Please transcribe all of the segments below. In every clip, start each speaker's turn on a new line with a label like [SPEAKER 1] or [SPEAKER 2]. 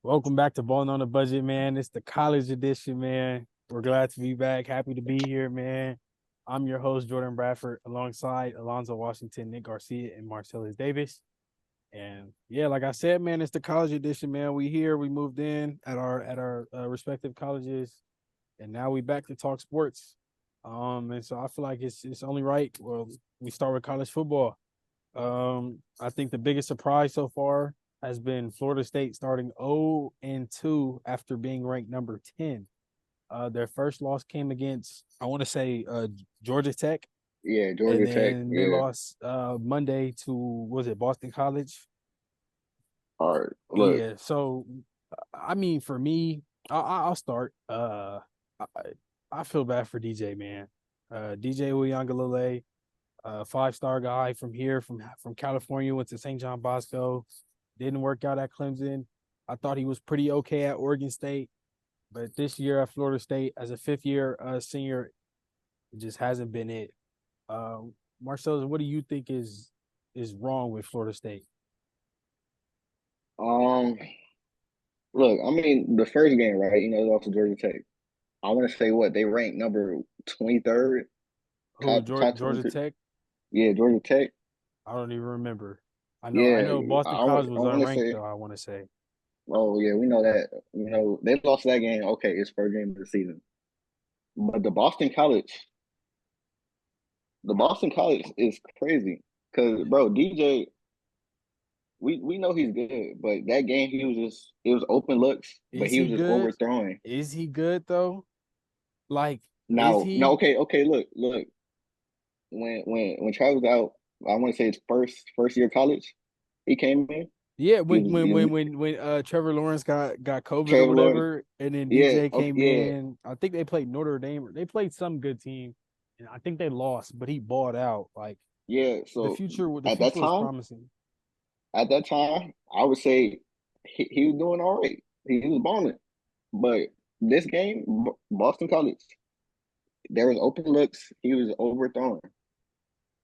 [SPEAKER 1] Welcome back to Ballin on a Budget, man. It's the college edition, man. We're glad to be back. Happy to be here, man. I'm your host, Jordan Bradford, alongside Alonzo Washington, Nick Garcia, and Marcellus Davis. And yeah, like I said, man, it's the college edition, man. We here, we moved in at our respective colleges, and now we back to talk sports. And so I feel like it's only right. Well, we start with college football. I think the biggest surprise so far has been Florida State starting 0-2 after being ranked number 10. Their first loss came against, I want to say, Georgia Tech,
[SPEAKER 2] Yeah,
[SPEAKER 1] and
[SPEAKER 2] Georgia Tech.
[SPEAKER 1] then they
[SPEAKER 2] Yeah.
[SPEAKER 1] lost Monday to, was it Boston College?
[SPEAKER 2] All right. Look,
[SPEAKER 1] Yeah. So, I mean, for me, I'll start. I, I feel bad for DJ, man. DJ Uyangalele, five-star guy from here, from California, went to St. John Bosco, didn't work out at Clemson. I thought he was pretty okay at Oregon State, but this year at Florida State as a fifth-year senior, it just hasn't been it. Marcellus, what do you think is wrong with Florida State?
[SPEAKER 2] um, look, I mean, the first game, right? It was also Georgia Tech. I want to say what they ranked number 23rd,
[SPEAKER 1] Who
[SPEAKER 2] top
[SPEAKER 1] Georgia
[SPEAKER 2] 23.
[SPEAKER 1] Tech?
[SPEAKER 2] Yeah, Georgia Tech.
[SPEAKER 1] I don't even remember. I
[SPEAKER 2] Yeah,
[SPEAKER 1] know Boston College
[SPEAKER 2] I
[SPEAKER 1] was
[SPEAKER 2] want to
[SPEAKER 1] unranked
[SPEAKER 2] say.
[SPEAKER 1] though. I want to say.
[SPEAKER 2] Oh yeah, we know that. They lost that game. Okay, it's first game of the season. But the Boston College is crazy. Cause bro, DJ, we know he's good, but that game he was just it was open looks, but
[SPEAKER 1] Is
[SPEAKER 2] he
[SPEAKER 1] he
[SPEAKER 2] was just
[SPEAKER 1] good?
[SPEAKER 2] overthrowing.
[SPEAKER 1] Is he good though? Like, is
[SPEAKER 2] Now, no,
[SPEAKER 1] he?
[SPEAKER 2] okay, look. When Travis out, I want to say his first year of college, he came in.
[SPEAKER 1] Yeah,
[SPEAKER 2] He
[SPEAKER 1] when
[SPEAKER 2] was,
[SPEAKER 1] when
[SPEAKER 2] he was
[SPEAKER 1] when when when Trevor Lawrence got COVID or
[SPEAKER 2] Trevor Lawrence.
[SPEAKER 1] whatever, and then
[SPEAKER 2] Yeah,
[SPEAKER 1] DJ
[SPEAKER 2] okay,
[SPEAKER 1] came
[SPEAKER 2] yeah,
[SPEAKER 1] in. I think they played Notre Dame. They played some good team, and I think they lost, but he balled out. Like
[SPEAKER 2] yeah.
[SPEAKER 1] the
[SPEAKER 2] So
[SPEAKER 1] future, the
[SPEAKER 2] at that
[SPEAKER 1] future was
[SPEAKER 2] time,
[SPEAKER 1] promising.
[SPEAKER 2] I would say he was doing all right. He was balling. But this game, Boston College, there was open looks. He was overthrowing.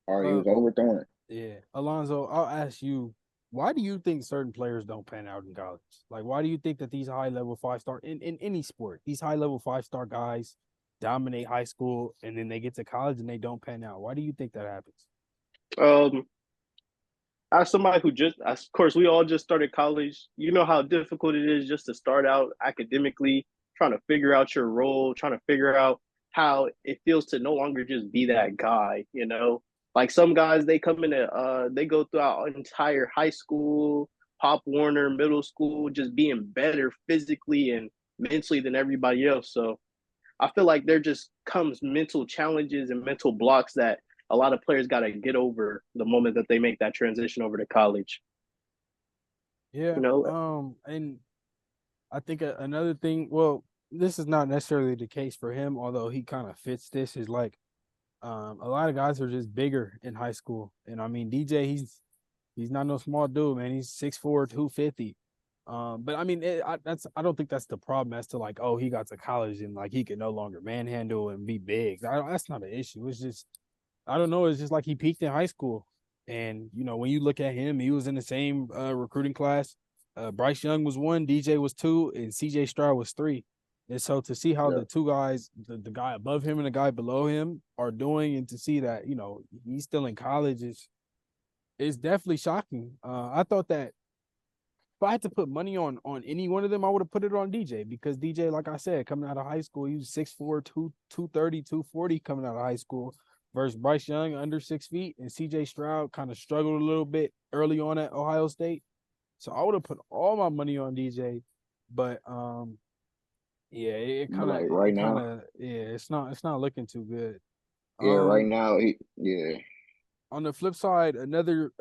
[SPEAKER 2] Or he
[SPEAKER 1] Uh,
[SPEAKER 2] was overthrowing.
[SPEAKER 1] yeah, Alonzo, I'll ask you, why do you think certain players don't pan out in college? Like, why do you think that these high level five star in any sport, these high level five-star guys dominate high school and then they get to college and they don't pan out? Why do you think that happens?
[SPEAKER 3] Um, as somebody who of course, we all just started college. You know how difficult it is just to start out academically, trying to figure out your role, trying to figure out how it feels to no longer just be that guy. Like some guys, they go throughout entire high school, Pop Warner, middle school, just being better physically and mentally than everybody else. So I feel like there just comes mental challenges and mental blocks that a lot of players got to get over the moment that they make that transition over to college.
[SPEAKER 1] Yeah.
[SPEAKER 3] You know,
[SPEAKER 1] And I think another thing, well, this is not necessarily the case for him, although he kind of fits this, is like a lot of guys are just bigger in high school. And I mean, DJ, he's not no small dude, man. He's 6'4", 250. But I mean, I don't think that's the problem as to like, oh, he got to college and like he can no longer manhandle and be big. That's not an issue. It's just, I don't know. It's just like he peaked in high school. And, when you look at him, he was in the same recruiting class. Bryce Young was one, DJ was two, and CJ Stroud was three. And so to see how
[SPEAKER 2] Yeah.
[SPEAKER 1] the two guys, the guy above him and the guy below him are doing, and to see that, he's still in college is definitely shocking. I thought that if I had to put money on any one of them, I would have put it on DJ because DJ, like I said, coming out of high school, he was 6'4", 230, 240 coming out of high school versus Bryce Young under 6 feet, and CJ Stroud kind of struggled a little bit early on at Ohio State. So I would have put all my money on DJ, but yeah, it
[SPEAKER 2] But
[SPEAKER 1] kind of
[SPEAKER 2] like right
[SPEAKER 1] it kind
[SPEAKER 2] now,
[SPEAKER 1] of yeah, it's not looking too good.
[SPEAKER 2] yeah, right
[SPEAKER 1] Um,
[SPEAKER 2] now yeah.
[SPEAKER 1] on the flip side, another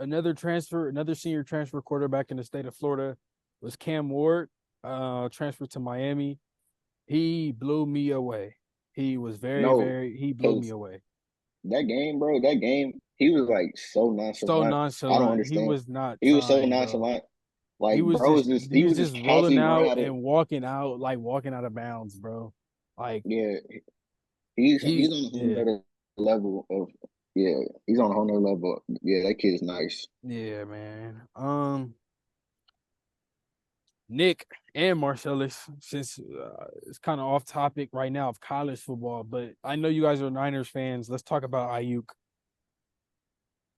[SPEAKER 1] senior transfer quarterback in the state of Florida was Cam Ward, transferred to Miami. He blew me away. He was
[SPEAKER 2] No,
[SPEAKER 1] he blew me
[SPEAKER 2] because
[SPEAKER 1] away.
[SPEAKER 2] that game, he was like so
[SPEAKER 1] So
[SPEAKER 2] nonchalant. I don't
[SPEAKER 1] nonchalant. He
[SPEAKER 2] understand.
[SPEAKER 1] was not
[SPEAKER 2] He was so
[SPEAKER 1] trying, bro.
[SPEAKER 2] nonchalant. Like, bro was just
[SPEAKER 1] He
[SPEAKER 2] he
[SPEAKER 1] was
[SPEAKER 2] was just
[SPEAKER 1] just rolling
[SPEAKER 2] casually running
[SPEAKER 1] out
[SPEAKER 2] out of
[SPEAKER 1] and walking out like walking out of bounds, bro. Like
[SPEAKER 2] yeah, he's
[SPEAKER 1] he
[SPEAKER 2] on a whole
[SPEAKER 1] yeah.
[SPEAKER 2] nother level of yeah, he's on a whole nother level. Yeah, that kid is nice.
[SPEAKER 1] Yeah, man. Nick and Marcellus, since it's kind of off topic right now of college football, but I know you guys are Niners fans. Let's talk about Ayuk.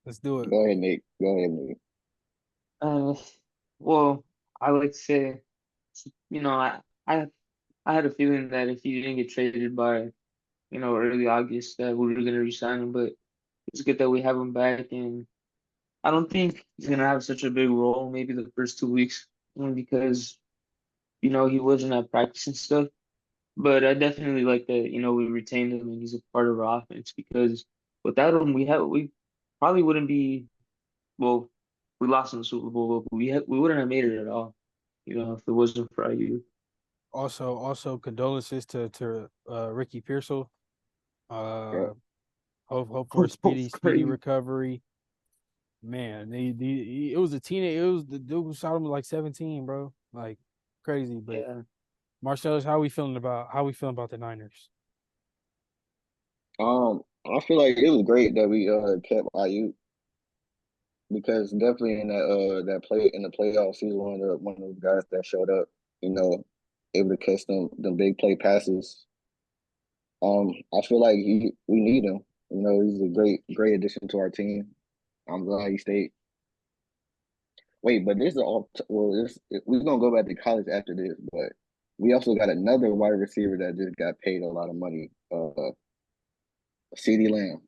[SPEAKER 1] Let's do it.
[SPEAKER 2] Go ahead, Nick. Go ahead, Nick.
[SPEAKER 4] Uh, well, I would say, you know, I I had a feeling that if he didn't get traded by, early August, that we were gonna resign him. But it's good that we have him back, and I don't think he's gonna have such a big role. Maybe the first 2 weeks, only because he wasn't at practice and stuff. But I definitely like that. We retained him, and he's a part of our offense because without him, we probably wouldn't be. Well, we lost in the Super Bowl, but we wouldn't have made it at all. If it wasn't for IU.
[SPEAKER 1] Also condolences to Ricky Pearsall.
[SPEAKER 2] Yeah.
[SPEAKER 1] Hope for a speedy
[SPEAKER 4] Crazy.
[SPEAKER 1] recovery. Man, it was a teenage. It was the dude who shot him like 17, bro. Like crazy. But
[SPEAKER 4] Yeah.
[SPEAKER 1] Marcellus, how we feeling about the Niners?
[SPEAKER 2] I feel like it was great that we kept IU because definitely in that play in the playoffs, he's one of those guys that showed up, you know, able to catch them big play passes. I feel like we need him. He's a great addition to our team. I'm glad he stayed. Wait, but this is all well. We're gonna go back to college after this, but we also got another wide receiver that just got paid a lot of money. CeeDee Lamb.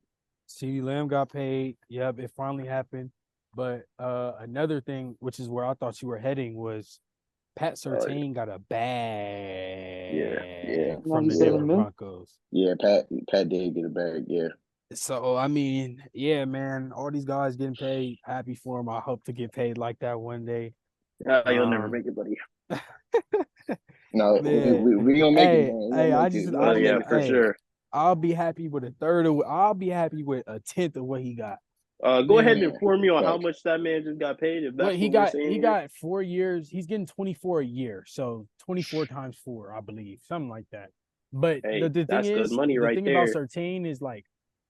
[SPEAKER 1] CeeDee Lamb got paid. Yep, it finally happened. But another thing, which is where I thought you were heading, was Pat Surtain got a
[SPEAKER 2] Yeah,
[SPEAKER 1] bag from the
[SPEAKER 4] 97
[SPEAKER 1] Denver
[SPEAKER 4] mil.
[SPEAKER 1] Broncos.
[SPEAKER 2] yeah. Pat did get a bag. Yeah,
[SPEAKER 1] So I mean, yeah, man, all these guys getting paid. Happy for them. I hope to get paid like that one day.
[SPEAKER 3] You'll never make it, buddy.
[SPEAKER 2] no,
[SPEAKER 1] Man,
[SPEAKER 2] we gonna make it,
[SPEAKER 1] hey,
[SPEAKER 2] man. We
[SPEAKER 1] hey,
[SPEAKER 2] gonna
[SPEAKER 1] I
[SPEAKER 2] make it.
[SPEAKER 1] just,
[SPEAKER 2] We
[SPEAKER 1] I
[SPEAKER 3] Oh
[SPEAKER 2] gonna
[SPEAKER 3] yeah,
[SPEAKER 2] make
[SPEAKER 1] think,
[SPEAKER 2] it
[SPEAKER 3] for
[SPEAKER 2] happen.
[SPEAKER 1] hey,
[SPEAKER 3] sure.
[SPEAKER 1] I'll be happy with a third of. I'll be happy with a tenth of what he got.
[SPEAKER 3] Go ahead and
[SPEAKER 1] Man,
[SPEAKER 3] inform me on how
[SPEAKER 2] Facts.
[SPEAKER 3] much that man just got paid. If
[SPEAKER 1] what
[SPEAKER 3] that's what we're saying
[SPEAKER 1] he
[SPEAKER 3] here.
[SPEAKER 1] got 4 years. He's getting 24 a year, so 24 times four, I believe, something like that. But
[SPEAKER 3] Hey,
[SPEAKER 1] the thing
[SPEAKER 3] that's good
[SPEAKER 1] is,
[SPEAKER 3] money
[SPEAKER 1] the
[SPEAKER 3] right
[SPEAKER 1] thing about
[SPEAKER 3] there.
[SPEAKER 1] Surtain is like,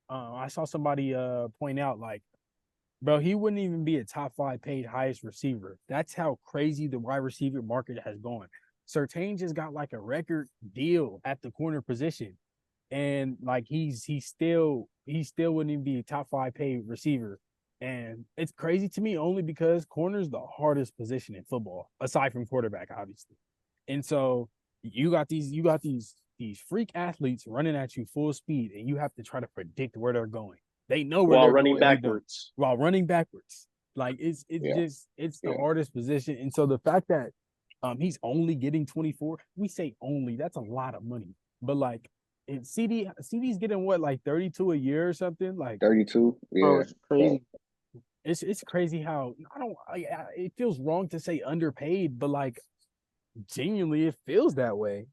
[SPEAKER 1] I saw somebody point out like, bro, he wouldn't even be a top five paid highest receiver. That's how crazy the wide receiver market has gone. Surtain just got like a record deal at the corner position, and like he still wouldn't even be a top five paid receiver. And it's crazy to me only because corner is the hardest position in football, aside from quarterback, obviously. And so you got these freak athletes running at you full speed, and you have to try to predict where they're going. They know where
[SPEAKER 3] While
[SPEAKER 1] they're
[SPEAKER 3] running
[SPEAKER 1] going, and you don't.
[SPEAKER 3] backwards.
[SPEAKER 1] While running backwards, like
[SPEAKER 2] Yeah,
[SPEAKER 1] it's the
[SPEAKER 2] yeah.
[SPEAKER 1] hardest position. And so the fact that he's only getting 24, we say only, that's a lot of money. But like, and CD's getting what, like 32 a year or something. Like
[SPEAKER 2] 32.
[SPEAKER 4] Bro,
[SPEAKER 2] Yeah,
[SPEAKER 4] it's crazy.
[SPEAKER 1] it's crazy how it feels wrong to say underpaid, but like genuinely it feels that way.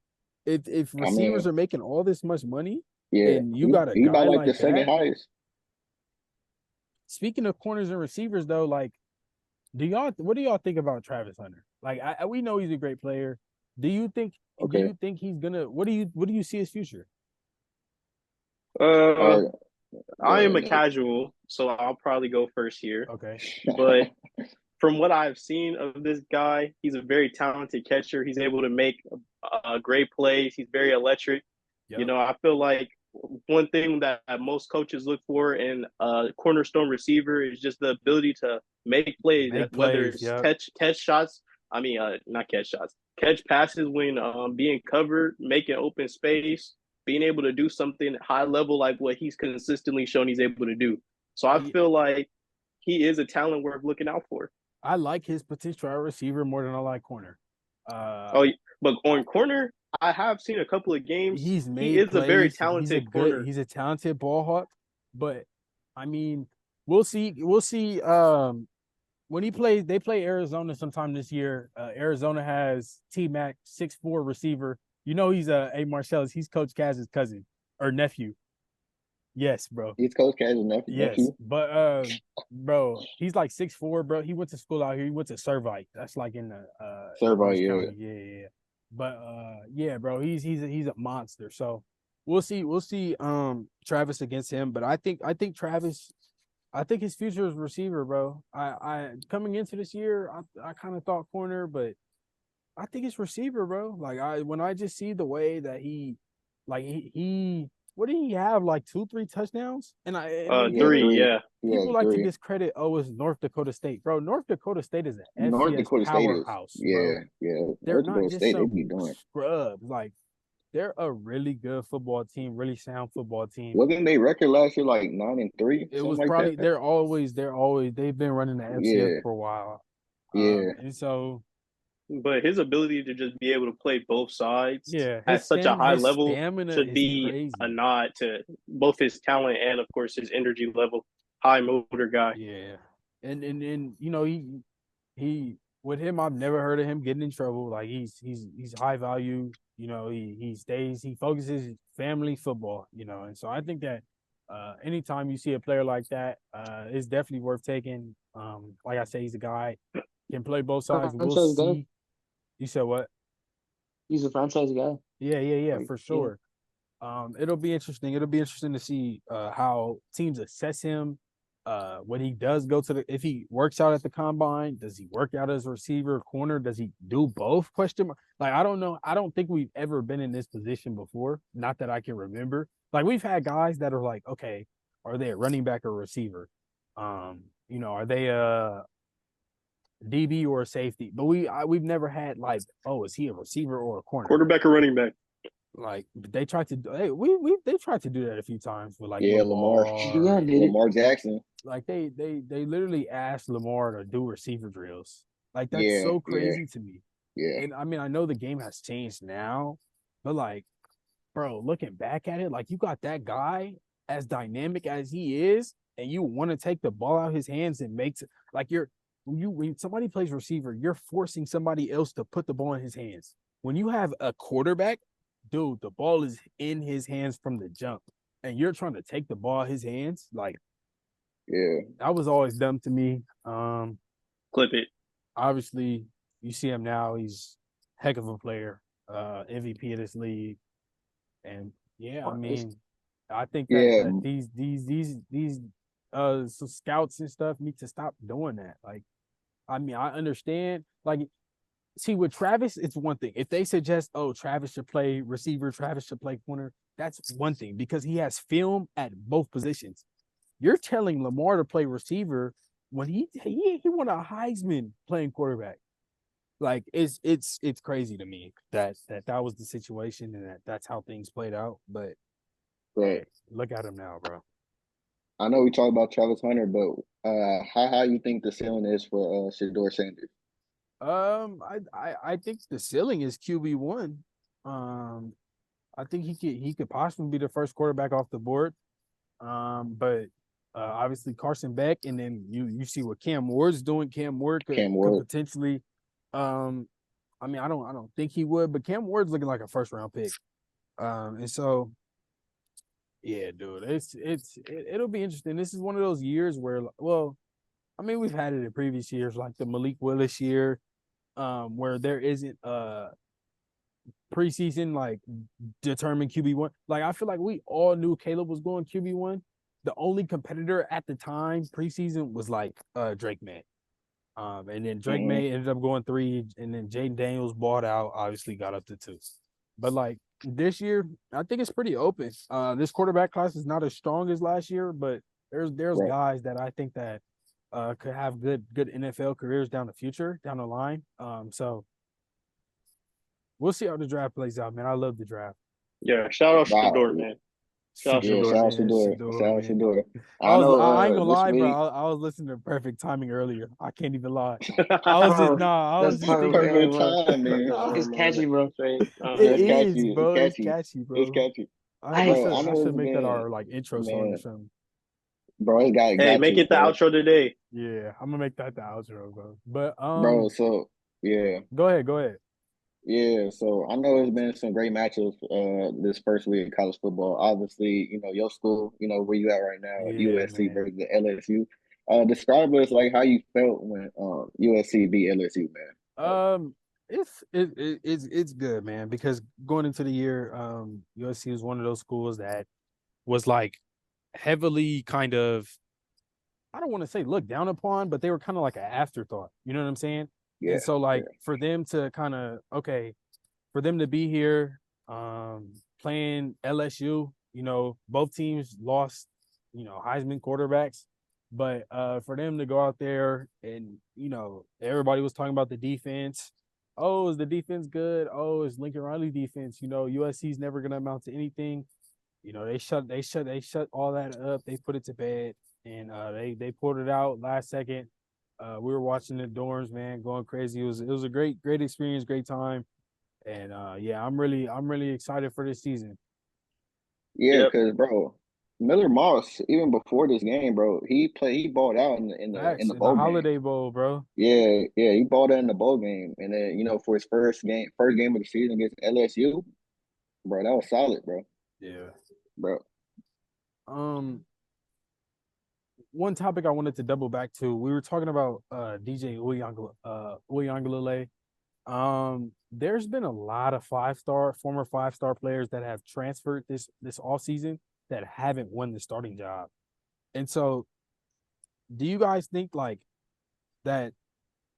[SPEAKER 1] If
[SPEAKER 2] I
[SPEAKER 1] receivers
[SPEAKER 2] mean,
[SPEAKER 1] are making all this much money
[SPEAKER 2] yeah.
[SPEAKER 1] and you got a
[SPEAKER 2] He about
[SPEAKER 1] guy
[SPEAKER 2] like the
[SPEAKER 1] like
[SPEAKER 2] second
[SPEAKER 1] that.
[SPEAKER 2] highest.
[SPEAKER 1] Speaking of corners and receivers though, like, what do y'all think about Travis Hunter? Like, we know he's a great player. Do you think
[SPEAKER 2] Okay.
[SPEAKER 1] he's gonna, what do you see his future?
[SPEAKER 3] Uh,
[SPEAKER 2] All right. Go
[SPEAKER 3] I am
[SPEAKER 2] ahead,
[SPEAKER 3] a
[SPEAKER 2] Nick.
[SPEAKER 3] casual, so I'll probably go first here.
[SPEAKER 1] Okay.
[SPEAKER 3] But from what I've seen of this guy, he's a very talented catcher. He's able to make great plays. He's very electric.
[SPEAKER 1] Yep.
[SPEAKER 3] I feel like one thing that most coaches look for in a cornerstone receiver is just the ability to make plays,
[SPEAKER 1] Make
[SPEAKER 3] whether
[SPEAKER 1] plays.
[SPEAKER 3] it's
[SPEAKER 1] Yep.
[SPEAKER 3] catch shots. I mean, not catch shots, catch passes when being covered, making open space, being able to do something high level like what he's consistently shown he's able to do. So I feel like he is a talent worth looking out for.
[SPEAKER 1] I like his potential at receiver more than I like corner.
[SPEAKER 3] Oh, but
[SPEAKER 1] I,
[SPEAKER 3] on corner, I have seen a couple of games.
[SPEAKER 1] he's
[SPEAKER 3] He
[SPEAKER 1] made
[SPEAKER 3] is a very
[SPEAKER 1] plays.
[SPEAKER 3] talented corner.
[SPEAKER 1] He's a talented ball hawk, but I mean, we'll see. When they play Arizona sometime this year. Arizona has T Mac 6'4" receiver. You know he's a Marcellus. He's Coach Kaz's cousin or nephew. Yes, bro.
[SPEAKER 2] He's Coach Kaz's
[SPEAKER 1] Yes,
[SPEAKER 2] nephew.
[SPEAKER 1] but bro, he's like 6'4", bro. He went to school out here. He went to Servite. That's like in the
[SPEAKER 2] Survey,
[SPEAKER 1] Orange
[SPEAKER 2] yeah.
[SPEAKER 1] County. Yeah. But yeah, bro, he's a monster. So we'll see Travis against him. But I think Travis, I think his future is receiver, bro. I coming into this year, I kind of thought corner, but I think it's receiver, bro. Like when I just see the way that he what did he have, like 2, 3 touchdowns? And then
[SPEAKER 2] Yeah,
[SPEAKER 3] Three,
[SPEAKER 2] three.
[SPEAKER 3] yeah.
[SPEAKER 2] Yeah,
[SPEAKER 1] people like to
[SPEAKER 2] three.
[SPEAKER 1] discredit, oh, it's North Dakota State, bro. North Dakota State is an
[SPEAKER 2] North
[SPEAKER 1] FCS
[SPEAKER 2] Dakota State is.
[SPEAKER 1] powerhouse, bro.
[SPEAKER 2] Yeah, yeah.
[SPEAKER 1] They're
[SPEAKER 2] North
[SPEAKER 1] not
[SPEAKER 2] Dakota
[SPEAKER 1] just
[SPEAKER 2] State, they
[SPEAKER 1] some
[SPEAKER 2] be doing.
[SPEAKER 1] scrubs. Like they're a really good football team, really sound football team.
[SPEAKER 2] Wasn't they record last year like 9-3,
[SPEAKER 1] It
[SPEAKER 2] something
[SPEAKER 1] was
[SPEAKER 2] like that?
[SPEAKER 1] probably they've been running the FCS
[SPEAKER 2] Yeah,
[SPEAKER 1] for a while.
[SPEAKER 2] yeah,
[SPEAKER 1] And so
[SPEAKER 3] But his ability to just be able to play both sides
[SPEAKER 1] yeah,
[SPEAKER 3] at such a high
[SPEAKER 1] his
[SPEAKER 3] level
[SPEAKER 1] stamina
[SPEAKER 3] should
[SPEAKER 1] is
[SPEAKER 3] be a
[SPEAKER 1] crazy.
[SPEAKER 3] nod to both his talent and, of course, his energy level. High motor guy.
[SPEAKER 1] Yeah. And you know, he with him, I've never heard of him getting in trouble. Like he's high value. You know, he focuses family football. You know, and so I think that anytime you see a player like that, it's definitely worth taking. Like I say, he's a guy can play both sides. We'll
[SPEAKER 4] Franchise guy.
[SPEAKER 1] see. You said what?
[SPEAKER 4] He's a franchise guy.
[SPEAKER 1] Yeah,
[SPEAKER 4] Like,
[SPEAKER 1] for
[SPEAKER 4] yeah.
[SPEAKER 1] sure. It'll be interesting. It'll be interesting to see how teams assess him. When he does go to if he works out at the combine, does he work out as a receiver, corner? Does he do both? Question mark. Like I don't know. I don't think we've ever been in this position before. Not that I can remember. Like we've had guys that are like, okay, are they a running back or receiver? You know, are they a DB or a safety? But we've never had like, oh, is he a receiver or a corner?
[SPEAKER 3] Quarterback or running back?
[SPEAKER 1] Like they tried to hey, they tried to do that a few times with like
[SPEAKER 2] yeah. Lamar,
[SPEAKER 1] Lamar.
[SPEAKER 4] Deion did it.
[SPEAKER 2] Lamar Jackson.
[SPEAKER 1] Like they literally asked Lamar to do receiver drills. Like that's
[SPEAKER 2] Yeah,
[SPEAKER 1] so
[SPEAKER 2] yeah,
[SPEAKER 1] crazy to me.
[SPEAKER 2] yeah,
[SPEAKER 1] And I mean, I know the game has changed now, but like, bro, looking back at it, like you got that guy as dynamic as he is, and you want to take the ball out of his hands and make like when somebody plays receiver, you're forcing somebody else to put the ball in his hands. When you have a quarterback, dude, the ball is in his hands from the jump, and you're trying to take the ball out of his hands. Like
[SPEAKER 2] yeah.
[SPEAKER 1] that was always dumb to me.
[SPEAKER 3] Clip it.
[SPEAKER 1] Obviously, you see him now; he's a heck of a player, MVP of this league, and yeah, I
[SPEAKER 4] It's,
[SPEAKER 1] mean, I think that
[SPEAKER 2] Yeah,
[SPEAKER 1] these so scouts and stuff need to stop doing that. Like, I mean, I understand. Like, see, with Travis, it's one thing. If they suggest, oh, Travis should play receiver, Travis should play corner, that's one thing because he has film at both positions. You're telling Lamar to play receiver when he won a Heisman playing quarterback. Like it's crazy to me that was the situation and that's how things played out. But
[SPEAKER 2] right.
[SPEAKER 1] hey, look at him now, bro.
[SPEAKER 2] I know we talked about Travis Hunter, but how high you think the ceiling is for Shador Sanders?
[SPEAKER 1] I think the ceiling is QB1. Um, I think he could possibly be the first quarterback off the board. But obviously Carson Beck, and then you see what Cam Ward's doing. Cam Ward
[SPEAKER 2] Cam
[SPEAKER 1] could
[SPEAKER 2] Ward.
[SPEAKER 1] potentially. I mean, I don't think he would, but Cam Ward's looking like a first round pick. And so yeah, dude, it'll be interesting. This is one of those years where, well, I mean, we've had it in previous years, like the Malik Willis year, where there isn't preseason like determined QB1. Like I feel like we all knew Caleb was going QB1. The only competitor at the time preseason was like Drake May. And then Drake
[SPEAKER 2] Mm-hmm.
[SPEAKER 1] May ended up going 3, and then Jaden Daniels bought out, obviously got up to 2. But like this year, I think it's pretty open. This quarterback class is not as strong as last year, but there's
[SPEAKER 2] Right.
[SPEAKER 1] guys that I think that could have good NFL careers down the line. So we'll see how the draft plays out, man. I love the draft.
[SPEAKER 3] Yeah, shout out
[SPEAKER 2] Wow.
[SPEAKER 3] Shador, man. Shout out
[SPEAKER 2] Yeah,
[SPEAKER 3] Shador.
[SPEAKER 2] shout out
[SPEAKER 1] Man.
[SPEAKER 2] Shador. Shout out
[SPEAKER 1] Man.
[SPEAKER 2] Shador.
[SPEAKER 1] I
[SPEAKER 2] I
[SPEAKER 1] was
[SPEAKER 2] know
[SPEAKER 1] I ain't gonna
[SPEAKER 2] this
[SPEAKER 1] lie, bro.
[SPEAKER 2] week.
[SPEAKER 1] I was listening to Perfect Timing earlier. I can't even lie. I was just
[SPEAKER 4] bro,
[SPEAKER 1] nah. I was
[SPEAKER 4] that's
[SPEAKER 1] just
[SPEAKER 4] part of
[SPEAKER 1] thinking.
[SPEAKER 2] Perfect
[SPEAKER 4] bro.
[SPEAKER 2] timing.
[SPEAKER 4] It's
[SPEAKER 3] Come on,
[SPEAKER 4] catchy, bro.
[SPEAKER 3] straight.
[SPEAKER 2] Yeah,
[SPEAKER 1] It
[SPEAKER 2] it's
[SPEAKER 1] is,
[SPEAKER 2] catchy. It's
[SPEAKER 1] bro. It's
[SPEAKER 2] catchy.
[SPEAKER 1] catchy,
[SPEAKER 2] It's
[SPEAKER 1] bro.
[SPEAKER 2] catchy.
[SPEAKER 4] I
[SPEAKER 2] Bro, I
[SPEAKER 1] I
[SPEAKER 2] know
[SPEAKER 1] should
[SPEAKER 2] it's
[SPEAKER 1] make that
[SPEAKER 2] been
[SPEAKER 1] our like intro song or
[SPEAKER 2] man,
[SPEAKER 1] something.
[SPEAKER 2] bro, it
[SPEAKER 3] Hey,
[SPEAKER 2] got
[SPEAKER 3] make
[SPEAKER 2] to,
[SPEAKER 3] it the
[SPEAKER 2] bro.
[SPEAKER 3] outro today.
[SPEAKER 1] Yeah, I'm gonna make that the outro, bro. But
[SPEAKER 2] Bro, so yeah.
[SPEAKER 1] go ahead.
[SPEAKER 2] Yeah, so I know it's been some great matchups this first week of college football. Obviously, your school, where you at right now,
[SPEAKER 1] Yeah,
[SPEAKER 2] USC
[SPEAKER 1] man.
[SPEAKER 2] versus the LSU. Describe us like how you felt when USC beat LSU, man.
[SPEAKER 1] Um, it's good, man, because going into the year, USC was one of those schools that was like heavily kind of, I don't want to say looked down upon, but they were kind of like an afterthought. You know what I'm saying?
[SPEAKER 2] Yeah,
[SPEAKER 1] And so
[SPEAKER 2] yeah,
[SPEAKER 1] like for them to kind of for them to be here, playing LSU, both teams lost, Heisman quarterbacks, but for them to go out there and everybody was talking about the defense. Oh, is the defense good? Oh, is Lincoln Riley defense? USC's never gonna amount to anything. They shut all that up. They put it to bed, and they pulled it out last second. We were watching the dorms, man, going crazy. It was a great experience, great time, and yeah, I'm really excited for this season.
[SPEAKER 2] yeah.
[SPEAKER 3] Yep.
[SPEAKER 2] Because bro, Miller Moss, even before this game, bro, he balled out in
[SPEAKER 1] Facts
[SPEAKER 2] the
[SPEAKER 1] in the
[SPEAKER 2] bowl game.
[SPEAKER 1] Holiday Bowl, bro.
[SPEAKER 2] Yeah, yeah, he balled out in the bowl game, and then for his first game of the season against LSU, bro, that was solid, bro,
[SPEAKER 1] Yeah.
[SPEAKER 2] bro.
[SPEAKER 1] Um, one topic I wanted to double back to, we were talking about DJ Uiagalelei. There's been a lot of former 5-star players that have transferred this all season that haven't won the starting job. And so, do you guys think like that?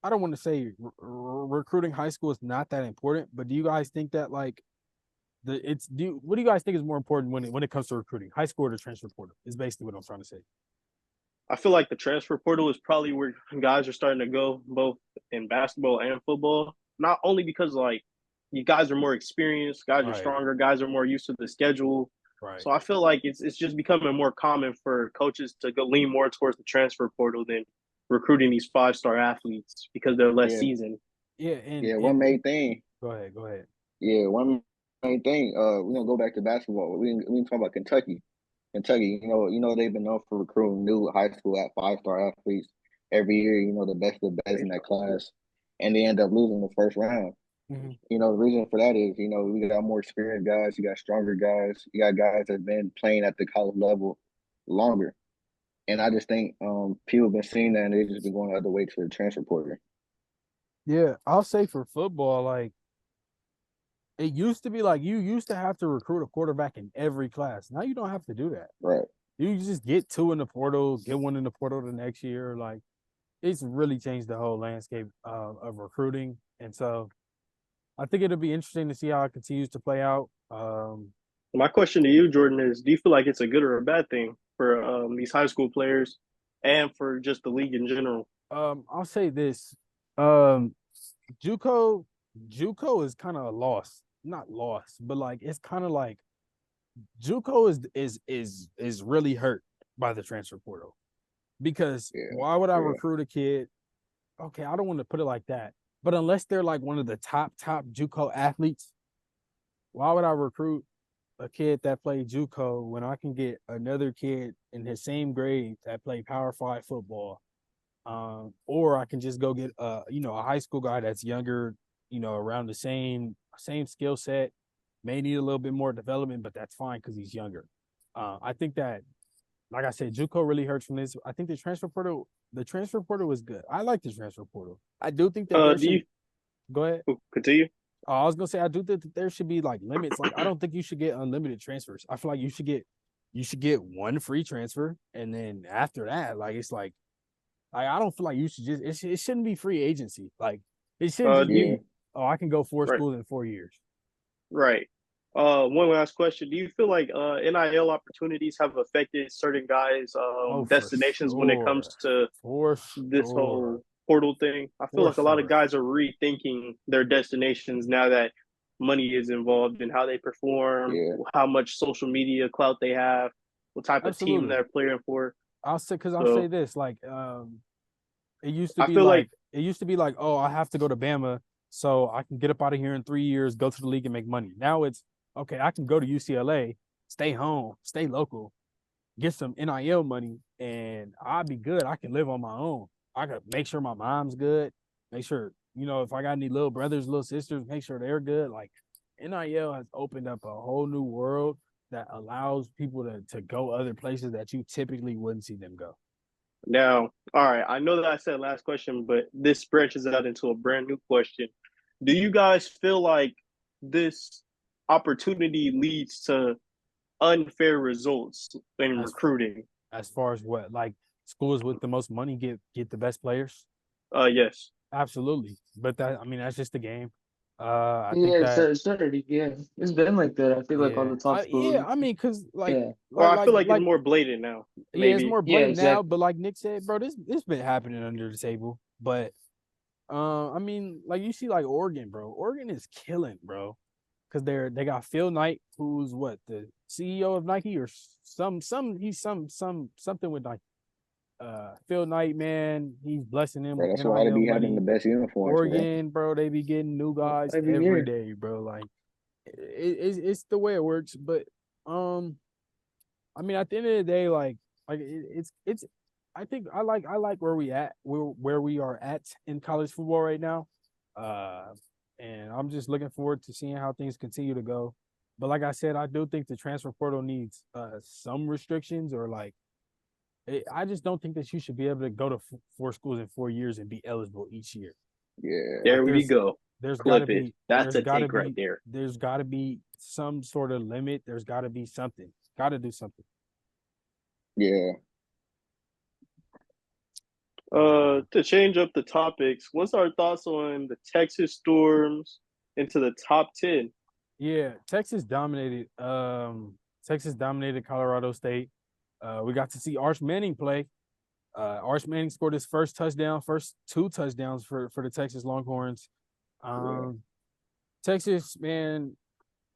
[SPEAKER 1] I don't want to say recruiting high school is not that important, but do you guys think that like what do you guys think is more important when it comes to recruiting, high school or the transfer portal? Is basically what I'm trying to say.
[SPEAKER 3] I feel like the transfer portal is probably where guys are starting to go, both in basketball and football. Not only because like you guys are more experienced, guys are
[SPEAKER 1] Right,
[SPEAKER 3] stronger, guys are more used to the schedule.
[SPEAKER 1] right.
[SPEAKER 3] So I feel like it's just becoming more common for coaches to go lean more towards the transfer portal than recruiting these 5-star athletes because they're less
[SPEAKER 2] Yeah,
[SPEAKER 3] seasoned.
[SPEAKER 1] Yeah, and
[SPEAKER 2] yeah. One
[SPEAKER 1] and
[SPEAKER 2] main thing,
[SPEAKER 1] go ahead.
[SPEAKER 2] yeah, one main thing. We're gonna go back to basketball. We can talk about Kentucky. Kentucky, they've been known for recruiting new high school at 5-star athletes every year. The best of the best in that class, and they end up losing the first round.
[SPEAKER 1] Mhm.
[SPEAKER 2] The reason for that is, we got more experienced guys, you got stronger guys, you got guys that have been playing at the college level longer. And I just think people have been seeing that and they've just been going the other way to the transfer portal.
[SPEAKER 1] Yeah, I'll say for football, like it used to be like you used to have to recruit a quarterback in every class. Now you don't have to do that.
[SPEAKER 2] Right.
[SPEAKER 1] You just get two in the portal, get one in the portal the next year. Like it's really changed the whole landscape of recruiting. And so I think it'll be interesting to see how it continues to play out.
[SPEAKER 3] My question to you, Jordan, is: do you feel like it's a good or a bad thing for these high school players and for just the league in general?
[SPEAKER 1] I'll say this. Um, JUCO, JUCO is kind of a loss, not lost, but like it's kind of like JUCO is really hurt by the transfer portal because
[SPEAKER 2] Yeah.
[SPEAKER 1] why would I
[SPEAKER 2] Yeah.
[SPEAKER 1] recruit a kid? Okay, I don't want to put it like that, but unless they're like one of the top JUCO athletes, why would I recruit a kid that played JUCO when I can get another kid in his same grade that played Power Five football? Or I can just go get a high school guy that's younger, around the same skill set, may need a little bit more development, but that's fine because he's younger. I think that, like I said, JUCO really hurts from this. I think the transfer portal was good. I like the transfer portal. I do think that there
[SPEAKER 3] Do you
[SPEAKER 1] should go ahead.
[SPEAKER 3] continue?
[SPEAKER 1] I was gonna say I do think that there should be like limits. Like I don't think you should get unlimited transfers. I feel like you should get one free transfer, and then after that, like it's like I don't feel like you should it shouldn't be free agency. Like it shouldn't just
[SPEAKER 3] Do you
[SPEAKER 2] Yeah.
[SPEAKER 1] be, oh, I can go four
[SPEAKER 3] right?
[SPEAKER 1] schools in 4 years.
[SPEAKER 3] Right. One last question: do you feel like NIL opportunities have affected certain guys'
[SPEAKER 1] Oh, for
[SPEAKER 3] destinations when it comes
[SPEAKER 1] sure.
[SPEAKER 3] to
[SPEAKER 1] For
[SPEAKER 3] this
[SPEAKER 1] sure.
[SPEAKER 3] whole portal thing? I feel
[SPEAKER 1] For
[SPEAKER 3] like a lot of
[SPEAKER 1] sure.
[SPEAKER 3] guys are rethinking their destinations now that money is involved in how they perform,
[SPEAKER 2] Yeah.
[SPEAKER 3] how much social media clout they have, what type of team
[SPEAKER 1] Absolutely.
[SPEAKER 3] they're playing for.
[SPEAKER 1] I'll say
[SPEAKER 3] So
[SPEAKER 1] this, like it used to
[SPEAKER 3] I
[SPEAKER 1] be
[SPEAKER 3] feel
[SPEAKER 1] like
[SPEAKER 3] like
[SPEAKER 1] oh, I have to go to Bama so I can get up out of here in 3 years, go to the league and make money. Now it's okay, I can go to UCLA, stay home, stay local, get some NIL money, and I'll be good. I can live on my own. I could make sure my mom's good, make sure, if I got any little brothers, little sisters, make sure they're good. Like NIL has opened up a whole new world that allows people to go other places that you typically wouldn't see them go.
[SPEAKER 3] now, all right, I know that I said last question, but this branches out into a brand new question. Do you guys feel like this opportunity leads to unfair results in
[SPEAKER 1] As
[SPEAKER 3] recruiting?
[SPEAKER 1] as far as what, like schools with the most money get the best players?
[SPEAKER 3] Yes.
[SPEAKER 1] absolutely. But that's just the game. I think
[SPEAKER 4] Yeah,
[SPEAKER 1] that
[SPEAKER 4] it's already, yeah. It's been like that. I feel like all
[SPEAKER 1] yeah,
[SPEAKER 4] the top
[SPEAKER 1] yeah.
[SPEAKER 4] schools.
[SPEAKER 1] Cause
[SPEAKER 4] Yeah.
[SPEAKER 3] Well, I feel like it's more blatant now.
[SPEAKER 1] yeah, it's
[SPEAKER 3] Maybe.
[SPEAKER 1] more
[SPEAKER 4] Yeah,
[SPEAKER 1] blatant now.
[SPEAKER 4] exactly.
[SPEAKER 1] But like Nick said, bro, this been happening under the table. But like you see, like Oregon, bro. Oregon is killing, bro. Cause they got Phil Knight, who's what, the CEO of Nike or he's something with Nike. Phil Knight, man, he's blessing them
[SPEAKER 2] Bro,
[SPEAKER 1] with
[SPEAKER 2] that's why they
[SPEAKER 1] NIL
[SPEAKER 2] be having the
[SPEAKER 1] money.
[SPEAKER 2] best uniforms, bro.
[SPEAKER 1] Oregon, bro, they be getting new guys
[SPEAKER 4] Every
[SPEAKER 1] every
[SPEAKER 4] year.
[SPEAKER 1] day, bro. Like it's the way it works. But um, at the end of the day, it's. I think I like where we are at in college football right now, uh, and I'm just looking forward to seeing how things continue to go. But like I said, I do think the transfer portal needs some restrictions or I just don't think that you should be able to go to four schools in 4 years and be eligible each year.
[SPEAKER 2] Yeah,
[SPEAKER 1] Like
[SPEAKER 3] There we go.
[SPEAKER 1] there's got to
[SPEAKER 3] Clip it.
[SPEAKER 1] be
[SPEAKER 3] That's
[SPEAKER 1] there's
[SPEAKER 3] a
[SPEAKER 1] got to
[SPEAKER 3] take right
[SPEAKER 1] be
[SPEAKER 3] there.
[SPEAKER 1] there's got to be some sort of limit. There's got to be something. Got to do something.
[SPEAKER 2] yeah.
[SPEAKER 3] To change up the topics, what's our thoughts on the Texas Storms into the top 10?
[SPEAKER 1] Yeah, Texas dominated Colorado State. We got to see Arch Manning play. Arch Manning scored his first two touchdowns for the Texas Longhorns.
[SPEAKER 2] Yeah.
[SPEAKER 1] Texas, man,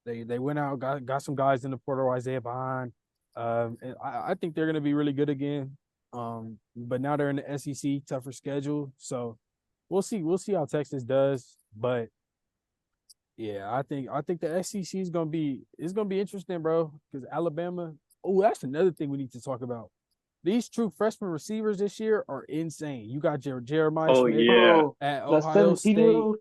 [SPEAKER 1] they went out, got some guys in the portal, Isaiah behind. And I think they're gonna be really good again. But now they're in the SEC, tougher schedule. So we'll see. We'll see how Texas does. But yeah, I think the SEC is gonna be interesting, bro. Because Alabama. Oh, that's another thing we need to talk about. These true freshman receivers this year are insane. You got Jeremiah
[SPEAKER 3] Oh
[SPEAKER 1] Smith
[SPEAKER 3] yeah.
[SPEAKER 4] Bro,
[SPEAKER 1] at
[SPEAKER 4] the
[SPEAKER 1] Ohio State.
[SPEAKER 4] 17-year-old,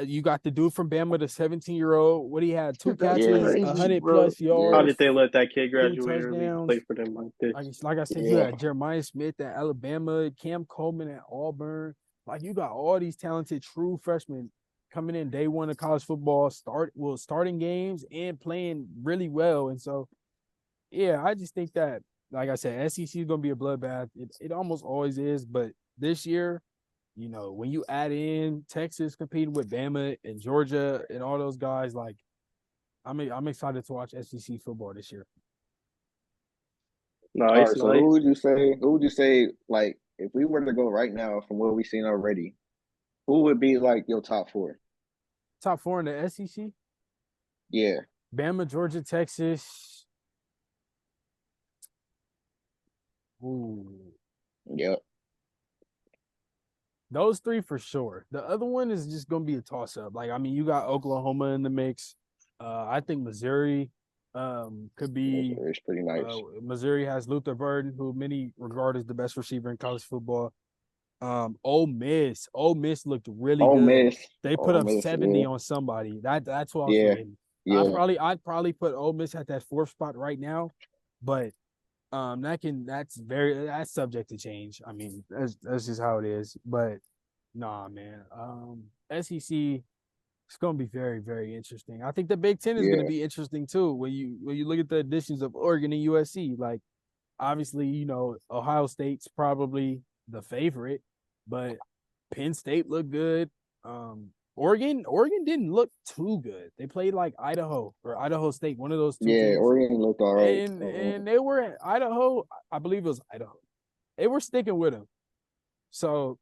[SPEAKER 1] You got the dude from Bama, the 17-year-old. What he had, two
[SPEAKER 4] that's
[SPEAKER 1] catches,
[SPEAKER 2] Yeah.
[SPEAKER 1] a
[SPEAKER 4] crazy,
[SPEAKER 1] hundred
[SPEAKER 4] bro.
[SPEAKER 1] plus
[SPEAKER 3] How
[SPEAKER 2] Yeah.
[SPEAKER 3] did
[SPEAKER 1] yards,
[SPEAKER 3] they let that kid
[SPEAKER 1] two
[SPEAKER 3] graduate early to play
[SPEAKER 1] touchdowns.
[SPEAKER 3] for them like this?
[SPEAKER 1] Like I said, you
[SPEAKER 2] Yeah.
[SPEAKER 1] had Jeremiah Smith at Alabama, Cam Coleman at Auburn. Like you got all these talented true freshmen coming in day one of college football, starting games and playing really well. And so, yeah, I just think that, like I said, SEC is gonna be a bloodbath. It almost always is, but this year, when you add in Texas competing with Bama and Georgia and all those guys, like I'm excited to watch SEC football this year.
[SPEAKER 2] All
[SPEAKER 3] Nice,
[SPEAKER 2] right. So
[SPEAKER 3] nice.
[SPEAKER 2] who would you say? Who would you say? Like, if we were to go right now from what we've seen already, who would be like your top four?
[SPEAKER 1] Top four in the SEC:
[SPEAKER 2] Yeah.
[SPEAKER 1] Bama, Georgia, Texas. Ooh,
[SPEAKER 2] Yep.
[SPEAKER 1] those three for sure. The other one is just gonna be a toss up. You got Oklahoma in the mix. I think Missouri could be.
[SPEAKER 2] It's pretty nice.
[SPEAKER 1] Missouri has Luther Burden, who many regard as the best receiver in college football. Ole Miss looked really
[SPEAKER 2] Ole
[SPEAKER 1] good.
[SPEAKER 2] Miss.
[SPEAKER 1] They put
[SPEAKER 2] Ole
[SPEAKER 1] up
[SPEAKER 2] Miss.
[SPEAKER 1] 70
[SPEAKER 2] Yeah.
[SPEAKER 1] on somebody. That's what I was
[SPEAKER 2] Yeah.
[SPEAKER 1] forgetting.
[SPEAKER 2] Yeah.
[SPEAKER 1] I'd probably put Ole Miss at that fourth spot right now, but that's subject to change. That's just how it is. But nah, man. SEC, it's gonna be very, very interesting. I think the Big Ten is gonna
[SPEAKER 2] Yeah.
[SPEAKER 1] be interesting too when you look at the additions of Oregon and USC. Like obviously, Ohio State's probably the favorite, but Penn State looked good. Oregon didn't look too good. They played like Idaho or Idaho State, one of those two
[SPEAKER 2] Yeah.
[SPEAKER 1] teams.
[SPEAKER 2] Oregon looked all right.
[SPEAKER 1] And they were at Idaho. I believe it was Idaho. They were sticking with them. So,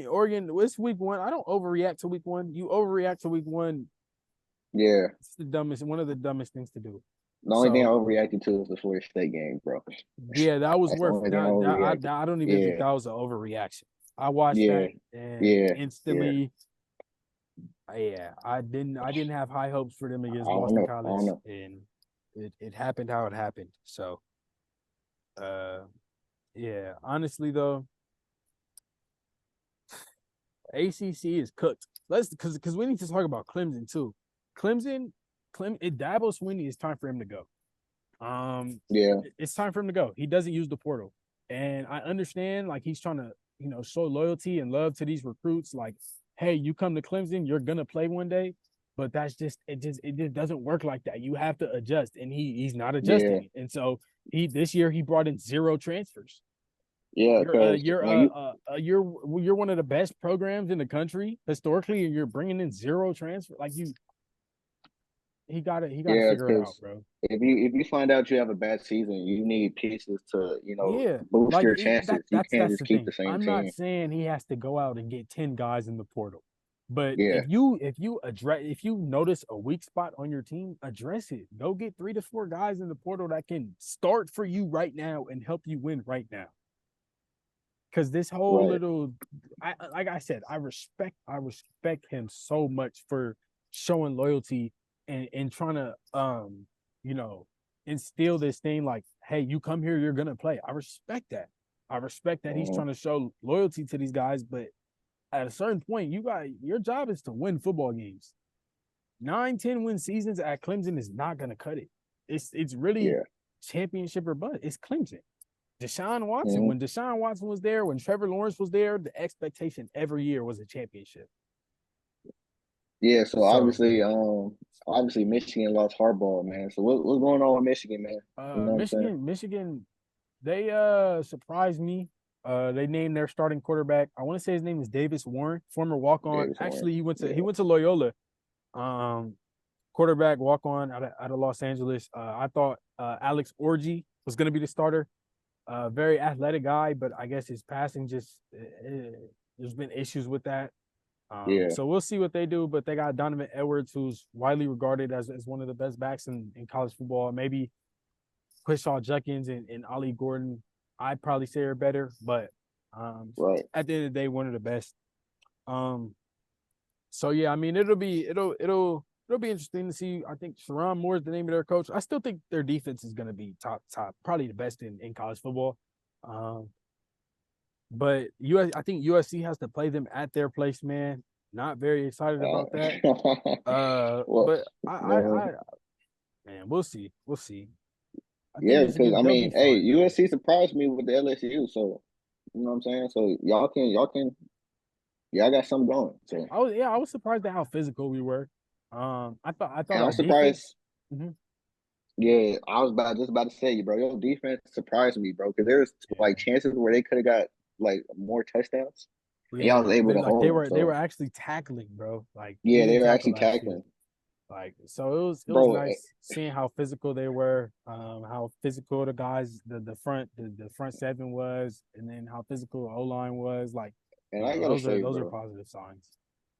[SPEAKER 1] Oregon, it's week one. I don't overreact to week one. You overreact to week one.
[SPEAKER 2] Yeah.
[SPEAKER 1] It's one of the dumbest things to do.
[SPEAKER 2] The only thing I
[SPEAKER 1] So,
[SPEAKER 2] overreacted to was the Florida State game, bro.
[SPEAKER 1] yeah, that was
[SPEAKER 2] That's the
[SPEAKER 1] worth
[SPEAKER 2] only thing I
[SPEAKER 1] that.
[SPEAKER 2] overreacted.
[SPEAKER 1] I don't even think
[SPEAKER 2] Yeah.
[SPEAKER 1] that was an overreaction. I watched
[SPEAKER 2] Yeah.
[SPEAKER 1] that and
[SPEAKER 2] Yeah. Yeah.
[SPEAKER 1] instantly, yeah, I didn't have high hopes for them
[SPEAKER 2] I
[SPEAKER 1] against
[SPEAKER 2] don't
[SPEAKER 1] Boston
[SPEAKER 2] know. I don't
[SPEAKER 1] College,
[SPEAKER 2] know.
[SPEAKER 1] and it happened how it happened. So, uh, yeah, honestly though, ACC is cooked. Let's because we need to talk about Clemson too. Clemson, Dabo Swinney, it's time for him to go.
[SPEAKER 2] Yeah.
[SPEAKER 1] It's time for him to go. He doesn't use the portal, and I understand like he's trying to show loyalty and love to these recruits. Like, hey, you come to Clemson, you're gonna play one day, but that's it just doesn't work like that. You have to adjust, and he's not
[SPEAKER 2] Yeah.
[SPEAKER 1] adjusting. And so this year he brought in zero transfers.
[SPEAKER 2] Yeah, because when you
[SPEAKER 1] You're one of the best programs in the country historically, and you're bringing in zero transfer. Like he got to
[SPEAKER 2] yeah,
[SPEAKER 1] figure it out,
[SPEAKER 2] because
[SPEAKER 1] bro.
[SPEAKER 2] if you find out you have a bad season, you need pieces to
[SPEAKER 1] Yeah,
[SPEAKER 2] boost
[SPEAKER 1] like
[SPEAKER 2] your chances. You can't
[SPEAKER 1] that's
[SPEAKER 2] just
[SPEAKER 1] the
[SPEAKER 2] keep the
[SPEAKER 1] thing.
[SPEAKER 2] same
[SPEAKER 1] I'm not
[SPEAKER 2] team.
[SPEAKER 1] saying he has to go out and get 10 guys in the portal. But
[SPEAKER 2] Yeah,
[SPEAKER 1] if you notice a weak spot on your team, address it. Go get 3 to 4 guys in the portal that can start for you right now and help you win right now. Because this whole
[SPEAKER 2] right.
[SPEAKER 1] little, like I said, I respect him so much for showing loyalty and trying to you know instill this thing like, hey, you come here, you're gonna play. I respect that. I respect that he's
[SPEAKER 2] Hmm.
[SPEAKER 1] trying to show loyalty to these guys, but at a certain point, your job is to win football games. 9, 10 win seasons at Clemson is not gonna cut it. It's really
[SPEAKER 2] Yeah.
[SPEAKER 1] championship or bust. It's Clemson. Deshaun Watson,
[SPEAKER 2] Hmm.
[SPEAKER 1] when Deshaun Watson was there, when Trevor Lawrence was there, the expectation every year was a championship.
[SPEAKER 2] Yeah. So
[SPEAKER 1] So
[SPEAKER 2] obviously Michigan lost Harbaugh, man. So what's going on with Michigan, man? You know what I'm saying?
[SPEAKER 1] Michigan, they surprised me. They named their starting quarterback. I want to say his name is Davis Warren, former walk on.
[SPEAKER 2] Davis Warren.
[SPEAKER 1] Actually,
[SPEAKER 2] Yeah.
[SPEAKER 1] he went to Loyola. Um, Quarterback walk on out of Los Angeles. I thought Alex Orji was going to be the starter. Very athletic guy, but I guess his passing there's been issues with that.
[SPEAKER 2] Yeah.
[SPEAKER 1] So we'll see what they do. But they got Donovan Edwards, who's widely regarded as one of the best backs in college football. Maybe Quishaw Judkins and Ollie Gordon, I'd probably say are better, but
[SPEAKER 2] Right.
[SPEAKER 1] at the end of the day, one of the best. Um, so yeah, I mean, it'll be interesting to see. I think Sharon Moore is the name of their coach. I still think their defense is going to be top, probably the best in college football. Um, but I think USC has to play them at their place, man. Not very excited
[SPEAKER 2] Uh,
[SPEAKER 1] about that.
[SPEAKER 2] well,
[SPEAKER 1] But
[SPEAKER 2] man.
[SPEAKER 1] man, we'll see. We'll see. I think
[SPEAKER 2] Yeah, because
[SPEAKER 1] Michigan,
[SPEAKER 2] I
[SPEAKER 1] they'll be
[SPEAKER 2] mean, hey,
[SPEAKER 1] fine, man.
[SPEAKER 2] USC surprised me with the LSU, so you know what I'm saying. So y'all got something going. So,
[SPEAKER 1] I was surprised at how physical we were. I thought
[SPEAKER 2] and I'm
[SPEAKER 1] our defense.
[SPEAKER 2] surprised.
[SPEAKER 1] Mhm.
[SPEAKER 2] Yeah, I was just about to say, bro, your defense surprised me, bro, because there's like
[SPEAKER 1] Yeah.
[SPEAKER 2] chances where they could have got like more touchdowns, and y'all was
[SPEAKER 1] Yeah,
[SPEAKER 2] able to hold them.
[SPEAKER 1] they
[SPEAKER 2] So
[SPEAKER 1] were actually tackling, bro. Like we
[SPEAKER 2] yeah, they
[SPEAKER 1] didn't
[SPEAKER 2] were
[SPEAKER 1] tackle
[SPEAKER 2] actually
[SPEAKER 1] last year.
[SPEAKER 2] tackling,
[SPEAKER 1] Like so it was
[SPEAKER 2] bro.
[SPEAKER 1] nice seeing how physical they were, how physical the guys the front seven was, and then how physical O line was. Like,
[SPEAKER 2] And I gotta say,
[SPEAKER 1] those are
[SPEAKER 2] bro,
[SPEAKER 1] positive signs.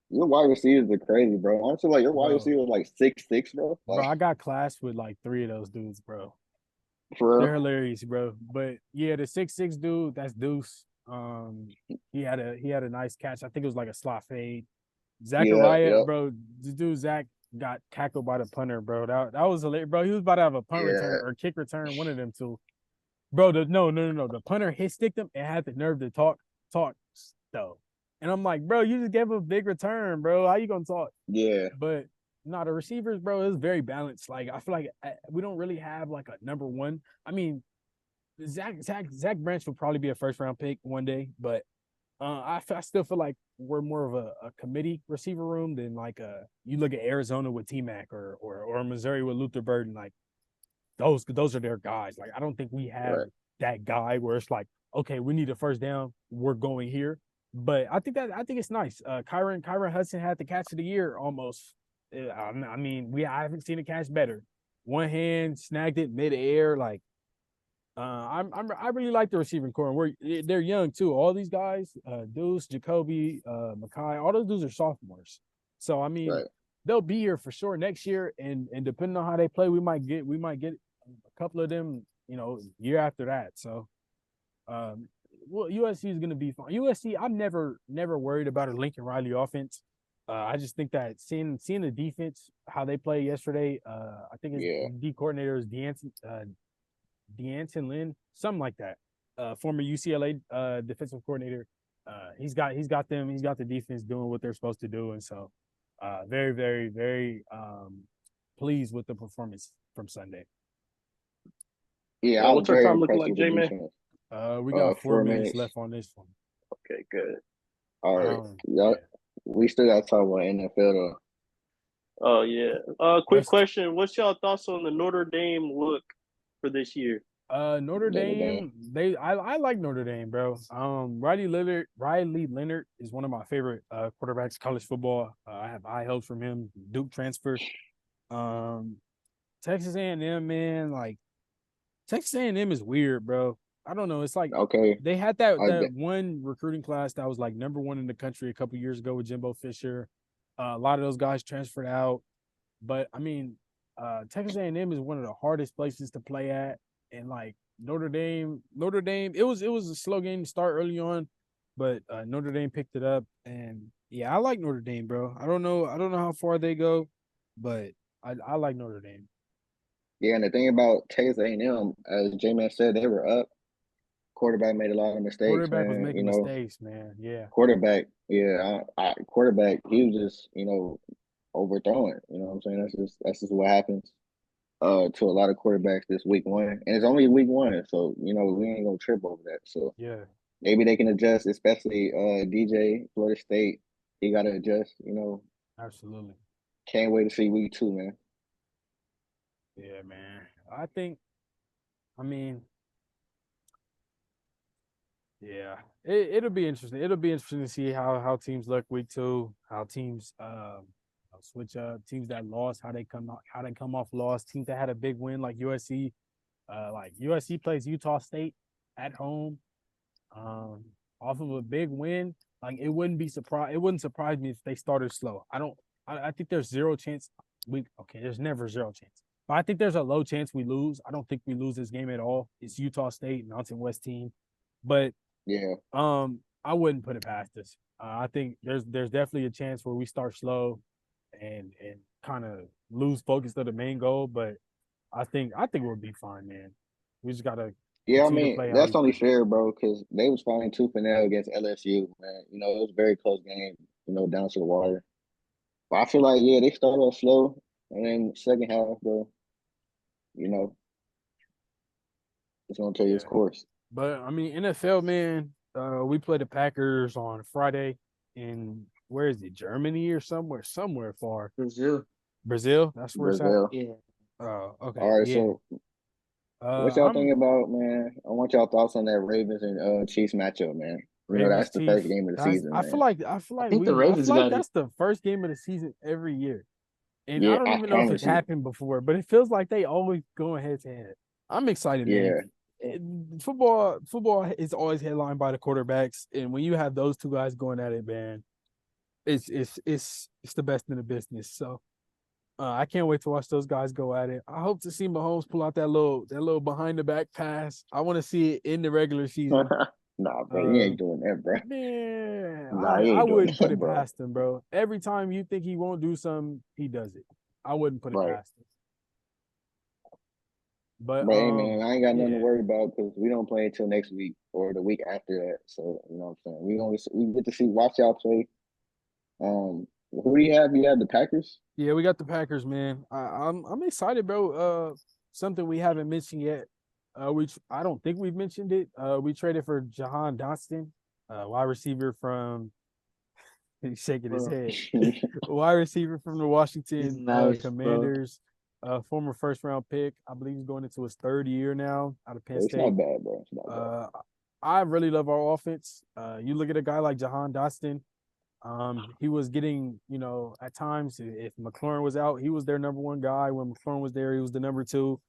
[SPEAKER 2] your wide receivers are crazy, bro. Aren't you like your wide
[SPEAKER 1] Bro,
[SPEAKER 2] receiver like 6'6", bro?
[SPEAKER 1] I
[SPEAKER 2] Like
[SPEAKER 1] got classed with like 3 of those dudes, bro.
[SPEAKER 2] for
[SPEAKER 1] They're
[SPEAKER 2] real?
[SPEAKER 1] hilarious, bro. But yeah, the 6'6" dude, that's Deuce. He had a nice catch. I think it was like a slot fade.
[SPEAKER 2] Yeah,
[SPEAKER 1] Zachariah,
[SPEAKER 2] yep,
[SPEAKER 1] bro, the dude Zach got tackled by the punter, bro. That was hilarious, bro. He was about to have a punt
[SPEAKER 2] yeah,
[SPEAKER 1] return or kick return, one of them two. Bro, no. The punter hit sticked him and had the nerve to talk though. And I'm like, bro, you just gave him a big return, bro. How you gonna talk?
[SPEAKER 2] yeah,
[SPEAKER 1] But no, the receivers, bro, is very balanced. Like I feel like we don't really have like a number one. I mean, Zach Branch will probably be a first round pick one day, but I still feel like we're more of a committee receiver room than like you look at Arizona with T Mac or Missouri with Luther Burden. Like those are their guys. Like I don't think we have
[SPEAKER 2] right.
[SPEAKER 1] that guy where it's like, okay, we need a first down, we're going here. But I think it's nice. Kyron Hudson had the catch of the year almost. I mean, I haven't seen a catch better. One hand snagged it midair, like I really like the receiving core. They're young too. All these guys, Deuce, Jacoby, Makai, all those dudes are sophomores. So I mean,
[SPEAKER 2] Right.
[SPEAKER 1] they'll be here for sure next year. And depending on how they play, we might get a couple of them, year after that. So well, USC is gonna be fine. USC, I'm never worried about a Lincoln Riley offense. I just think that seeing the defense, how they play yesterday, I think his
[SPEAKER 2] Yeah.
[SPEAKER 1] D coordinator is Deanton Lynn, something like that. Former UCLA defensive coordinator. He's got the defense doing what they're supposed to do, and so very, very, very pleased with the performance from Sunday.
[SPEAKER 2] Yeah, I was
[SPEAKER 3] What's our
[SPEAKER 2] very
[SPEAKER 3] time looking
[SPEAKER 2] impressed
[SPEAKER 3] like,
[SPEAKER 2] with the
[SPEAKER 3] J Man?
[SPEAKER 2] defense.
[SPEAKER 1] We got 4 minutes
[SPEAKER 2] 4 minutes.
[SPEAKER 1] left on this one.
[SPEAKER 3] Okay, good.
[SPEAKER 2] All right.
[SPEAKER 1] Yeah.
[SPEAKER 2] Yep. We still got to talk about NFL though.
[SPEAKER 3] Oh yeah. Quick
[SPEAKER 1] Let's
[SPEAKER 3] question. What's y'all thoughts on the Notre Dame look for this year?
[SPEAKER 1] Notre
[SPEAKER 2] Notre Dame.
[SPEAKER 1] Dame, I like Notre Dame, bro. Riley Leonard is one of my favorite quarterbacks in college football. I have high hopes from him. Duke transfer. Um, Texas A&M, man, like Texas A&M is weird, bro. I don't know. It's like
[SPEAKER 2] Okay.
[SPEAKER 1] they had that
[SPEAKER 2] I,
[SPEAKER 1] one recruiting class that was like number one in the country a couple years ago with Jimbo Fisher. A lot of those guys transferred out, but I mean, Texas A&M is one of the hardest places to play at, and like Notre Dame, it was a slow game to start early on, but Notre Dame picked it up, and yeah, I like Notre Dame, bro. I don't know how far they go, but I like Notre Dame.
[SPEAKER 2] yeah, and the thing about Texas A&M, as J-Man said, they were up. Quarterback made a lot of mistakes,
[SPEAKER 1] Quarterback was
[SPEAKER 2] man.
[SPEAKER 1] making mistakes, man. Yeah,
[SPEAKER 2] Quarterback, yeah, quarterback, he was just, overthrowing. You know what I'm saying? That's just what happens. To a lot of quarterbacks this week one, and it's only week one, so we ain't gonna trip over that. So
[SPEAKER 1] yeah,
[SPEAKER 2] maybe they can adjust, especially DJ Florida State. He got to adjust.
[SPEAKER 1] absolutely.
[SPEAKER 2] Can't wait to see week two, man.
[SPEAKER 1] Yeah, man. I mean, yeah, it'll be interesting. It'll be interesting to see how teams look week two, how teams switch up, teams that lost, how they come off loss, teams that had a big win like USC. Like USC plays Utah State at home, um, off of a big win. Like it wouldn't surprise me if they started slow. I think there's zero chance there's never zero chance. But I think there's a low chance we lose. I don't think we lose this game at all. It's Utah State, Mountain West team. But
[SPEAKER 2] Yeah,
[SPEAKER 1] I wouldn't put it past us. I think there's definitely a chance where we start slow and kind of lose focus of the main goal, but I think we'll be fine, man. We just gotta
[SPEAKER 2] yeah. I
[SPEAKER 1] continue to
[SPEAKER 2] mean,
[SPEAKER 1] play how we
[SPEAKER 2] that's only
[SPEAKER 1] play.
[SPEAKER 2] fair, bro, because they was fighting tooth and nail against LSU, man. It was a very close game. Down to the wire. But I feel like, yeah, they started off slow, and then second half, bro, you know, it's gonna take its
[SPEAKER 1] Yeah.
[SPEAKER 2] course.
[SPEAKER 1] But I mean NFL, man, we play the Packers on Friday in where is it, Germany or somewhere far.
[SPEAKER 4] Brazil.
[SPEAKER 1] Brazil, that's where it's at.
[SPEAKER 2] Brazil.
[SPEAKER 4] Yeah.
[SPEAKER 1] Okay,
[SPEAKER 2] All right,
[SPEAKER 1] yeah.
[SPEAKER 2] so what y'all
[SPEAKER 1] I'm
[SPEAKER 2] think about, man? I want y'all thoughts on that Ravens and Chiefs matchup, man.
[SPEAKER 1] Ravens
[SPEAKER 2] That's the first
[SPEAKER 1] Chiefs.
[SPEAKER 2] game of the
[SPEAKER 1] That's
[SPEAKER 2] season, man.
[SPEAKER 4] I think the
[SPEAKER 1] I feel
[SPEAKER 4] Ravens
[SPEAKER 1] like
[SPEAKER 4] got it.
[SPEAKER 1] that's the first game of the season every year. And I
[SPEAKER 2] Yeah,
[SPEAKER 1] don't
[SPEAKER 2] I
[SPEAKER 1] even know if it's
[SPEAKER 2] promise you.
[SPEAKER 1] happened before, but it feels like they always going head to head. I'm excited, man.
[SPEAKER 2] Yeah,
[SPEAKER 1] Football is always headlined by the quarterbacks, and when you have those two guys going at it, man, it's the best in the business. So I can't wait to watch those guys go at it. I hope to see Mahomes pull out that little behind the back pass. I want to see it in the regular season.
[SPEAKER 2] nah, bro, he
[SPEAKER 1] Uh,
[SPEAKER 2] ain't doing that, bro.
[SPEAKER 1] Man,
[SPEAKER 2] Nah,
[SPEAKER 1] I,
[SPEAKER 2] he
[SPEAKER 1] I
[SPEAKER 2] ain't doing
[SPEAKER 1] wouldn't put
[SPEAKER 2] that,
[SPEAKER 1] it
[SPEAKER 2] bro.
[SPEAKER 1] past him, bro. Every time you think he won't do something, he does it. I wouldn't put it
[SPEAKER 2] Right.
[SPEAKER 1] past him. But
[SPEAKER 2] But hey, man, I ain't got nothing to
[SPEAKER 1] yeah,
[SPEAKER 2] worry about because we don't play until next week or the week after that. So you know what I'm saying. We get to watch y'all play. Who do you have? You have the Packers.
[SPEAKER 1] yeah, we got the Packers, man. I'm excited, bro. Something we haven't mentioned yet. I don't think we've mentioned it. We traded for Jahan Dotson, wide receiver from. He's shaking his
[SPEAKER 4] Bro,
[SPEAKER 1] head. Wide receiver from the
[SPEAKER 4] he's
[SPEAKER 1] Washington
[SPEAKER 4] nice, bro.
[SPEAKER 1] Commanders, former first round pick. I believe he's going into his third year now out of Penn
[SPEAKER 2] It's not
[SPEAKER 1] State.
[SPEAKER 2] bad, bro. It's not bad.
[SPEAKER 1] I really love our offense. You look at a guy like Jahan Dotson. He was getting, at times if McLaurin was out, he was their number one guy. When McLaurin was there, he was the number two.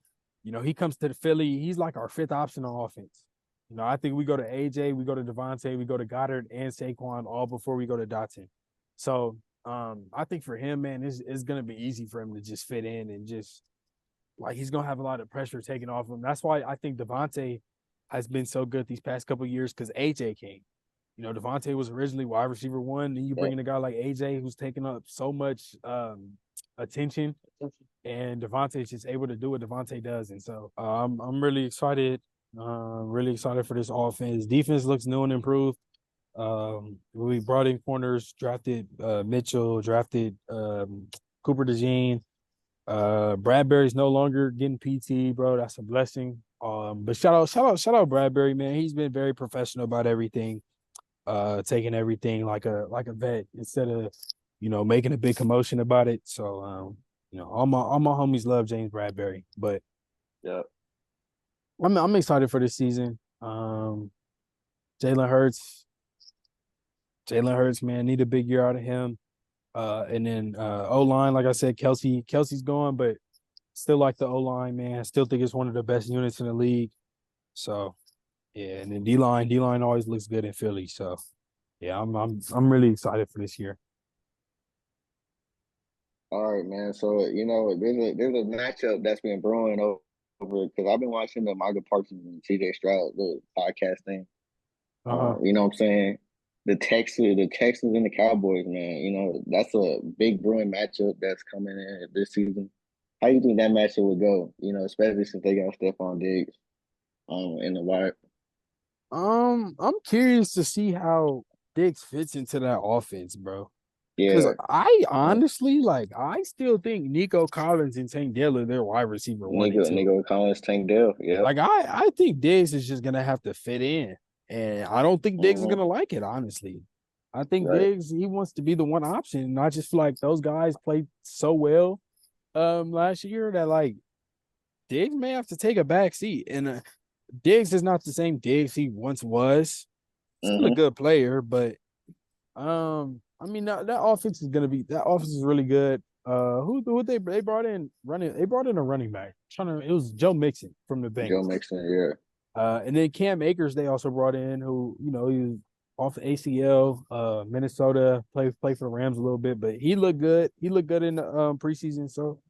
[SPEAKER 1] He comes to the Philly. He's like our fifth option on offense. I think we go to AJ, we go to Devontae, we go to Goddard and Saquon all before we go to Dotson. So I think for him, man, it's gonna be easy for him to just fit in and just like he's gonna have a lot of pressure taken off him. That's why I think Devontae has been so good these past couple of years because AJ came. Devontae was originally wide receiver one, and you bring
[SPEAKER 2] Yep.
[SPEAKER 1] in a guy like AJ who's taking up so much attention, and Devontae's just able to do what Devontae does. And so I'm really excited. Really excited for this offense. Defense looks new and improved. We brought in corners, drafted Mitchell, drafted Cooper DeJean. Bradbury's no longer getting PT, bro. That's a blessing. But shout out Bradbury, man. He's been very professional about everything, taking everything like a vet instead of making a big commotion about it. So all my homies love James Bradbury, but
[SPEAKER 2] Yep.
[SPEAKER 1] I'm excited for this season. Jalen Hurts, Jalen Hurts, man, need a big year out of him. And then O line, like I said, Kelsey's going, but still like the O line, man. I still think it's one of the best units in the league. So yeah, and then D line always looks good in Philly. So yeah, I'm really excited for this year.
[SPEAKER 2] All right, man. So there's a matchup that's been brewing over because I've been watching the Michael Parsons and CJ Stroud the podcast thing.
[SPEAKER 1] Uh-huh.
[SPEAKER 2] You know what I'm saying? The Texans and the Cowboys, man. That's a big brewing matchup that's coming in this season. How you think that matchup would go? Especially since they got Stephon Diggs, in the wide.
[SPEAKER 1] I'm curious to see how Diggs fits into that offense, bro. Because
[SPEAKER 2] Yeah,
[SPEAKER 1] I honestly I still think Nico Collins and Tank Dell are their wide receiver one and two.
[SPEAKER 2] Nico Collins, Tank Dell. Yeah.
[SPEAKER 1] Like I think Diggs is just gonna have to fit in, and I don't think Diggs is
[SPEAKER 2] Mm-hmm.
[SPEAKER 1] gonna like it. Honestly, I think
[SPEAKER 2] Right.
[SPEAKER 1] Diggs he wants to be the one option, and I just feel like those guys played so well last year that like Diggs may have to take a back seat, and Diggs is not the same Diggs he once was. Still a
[SPEAKER 2] Mm-hmm.
[SPEAKER 1] good player, but I mean that offense is gonna be that offense is really good. Who they brought in running? They brought in a running back. It was Joe Mixon from the
[SPEAKER 2] Joe
[SPEAKER 1] Bengals.
[SPEAKER 2] Mixon. Yeah.
[SPEAKER 1] And then Cam Akers they also brought in who he was off the ACL. Minnesota played for the Rams a little bit, but he looked good. He looked good in the preseason. So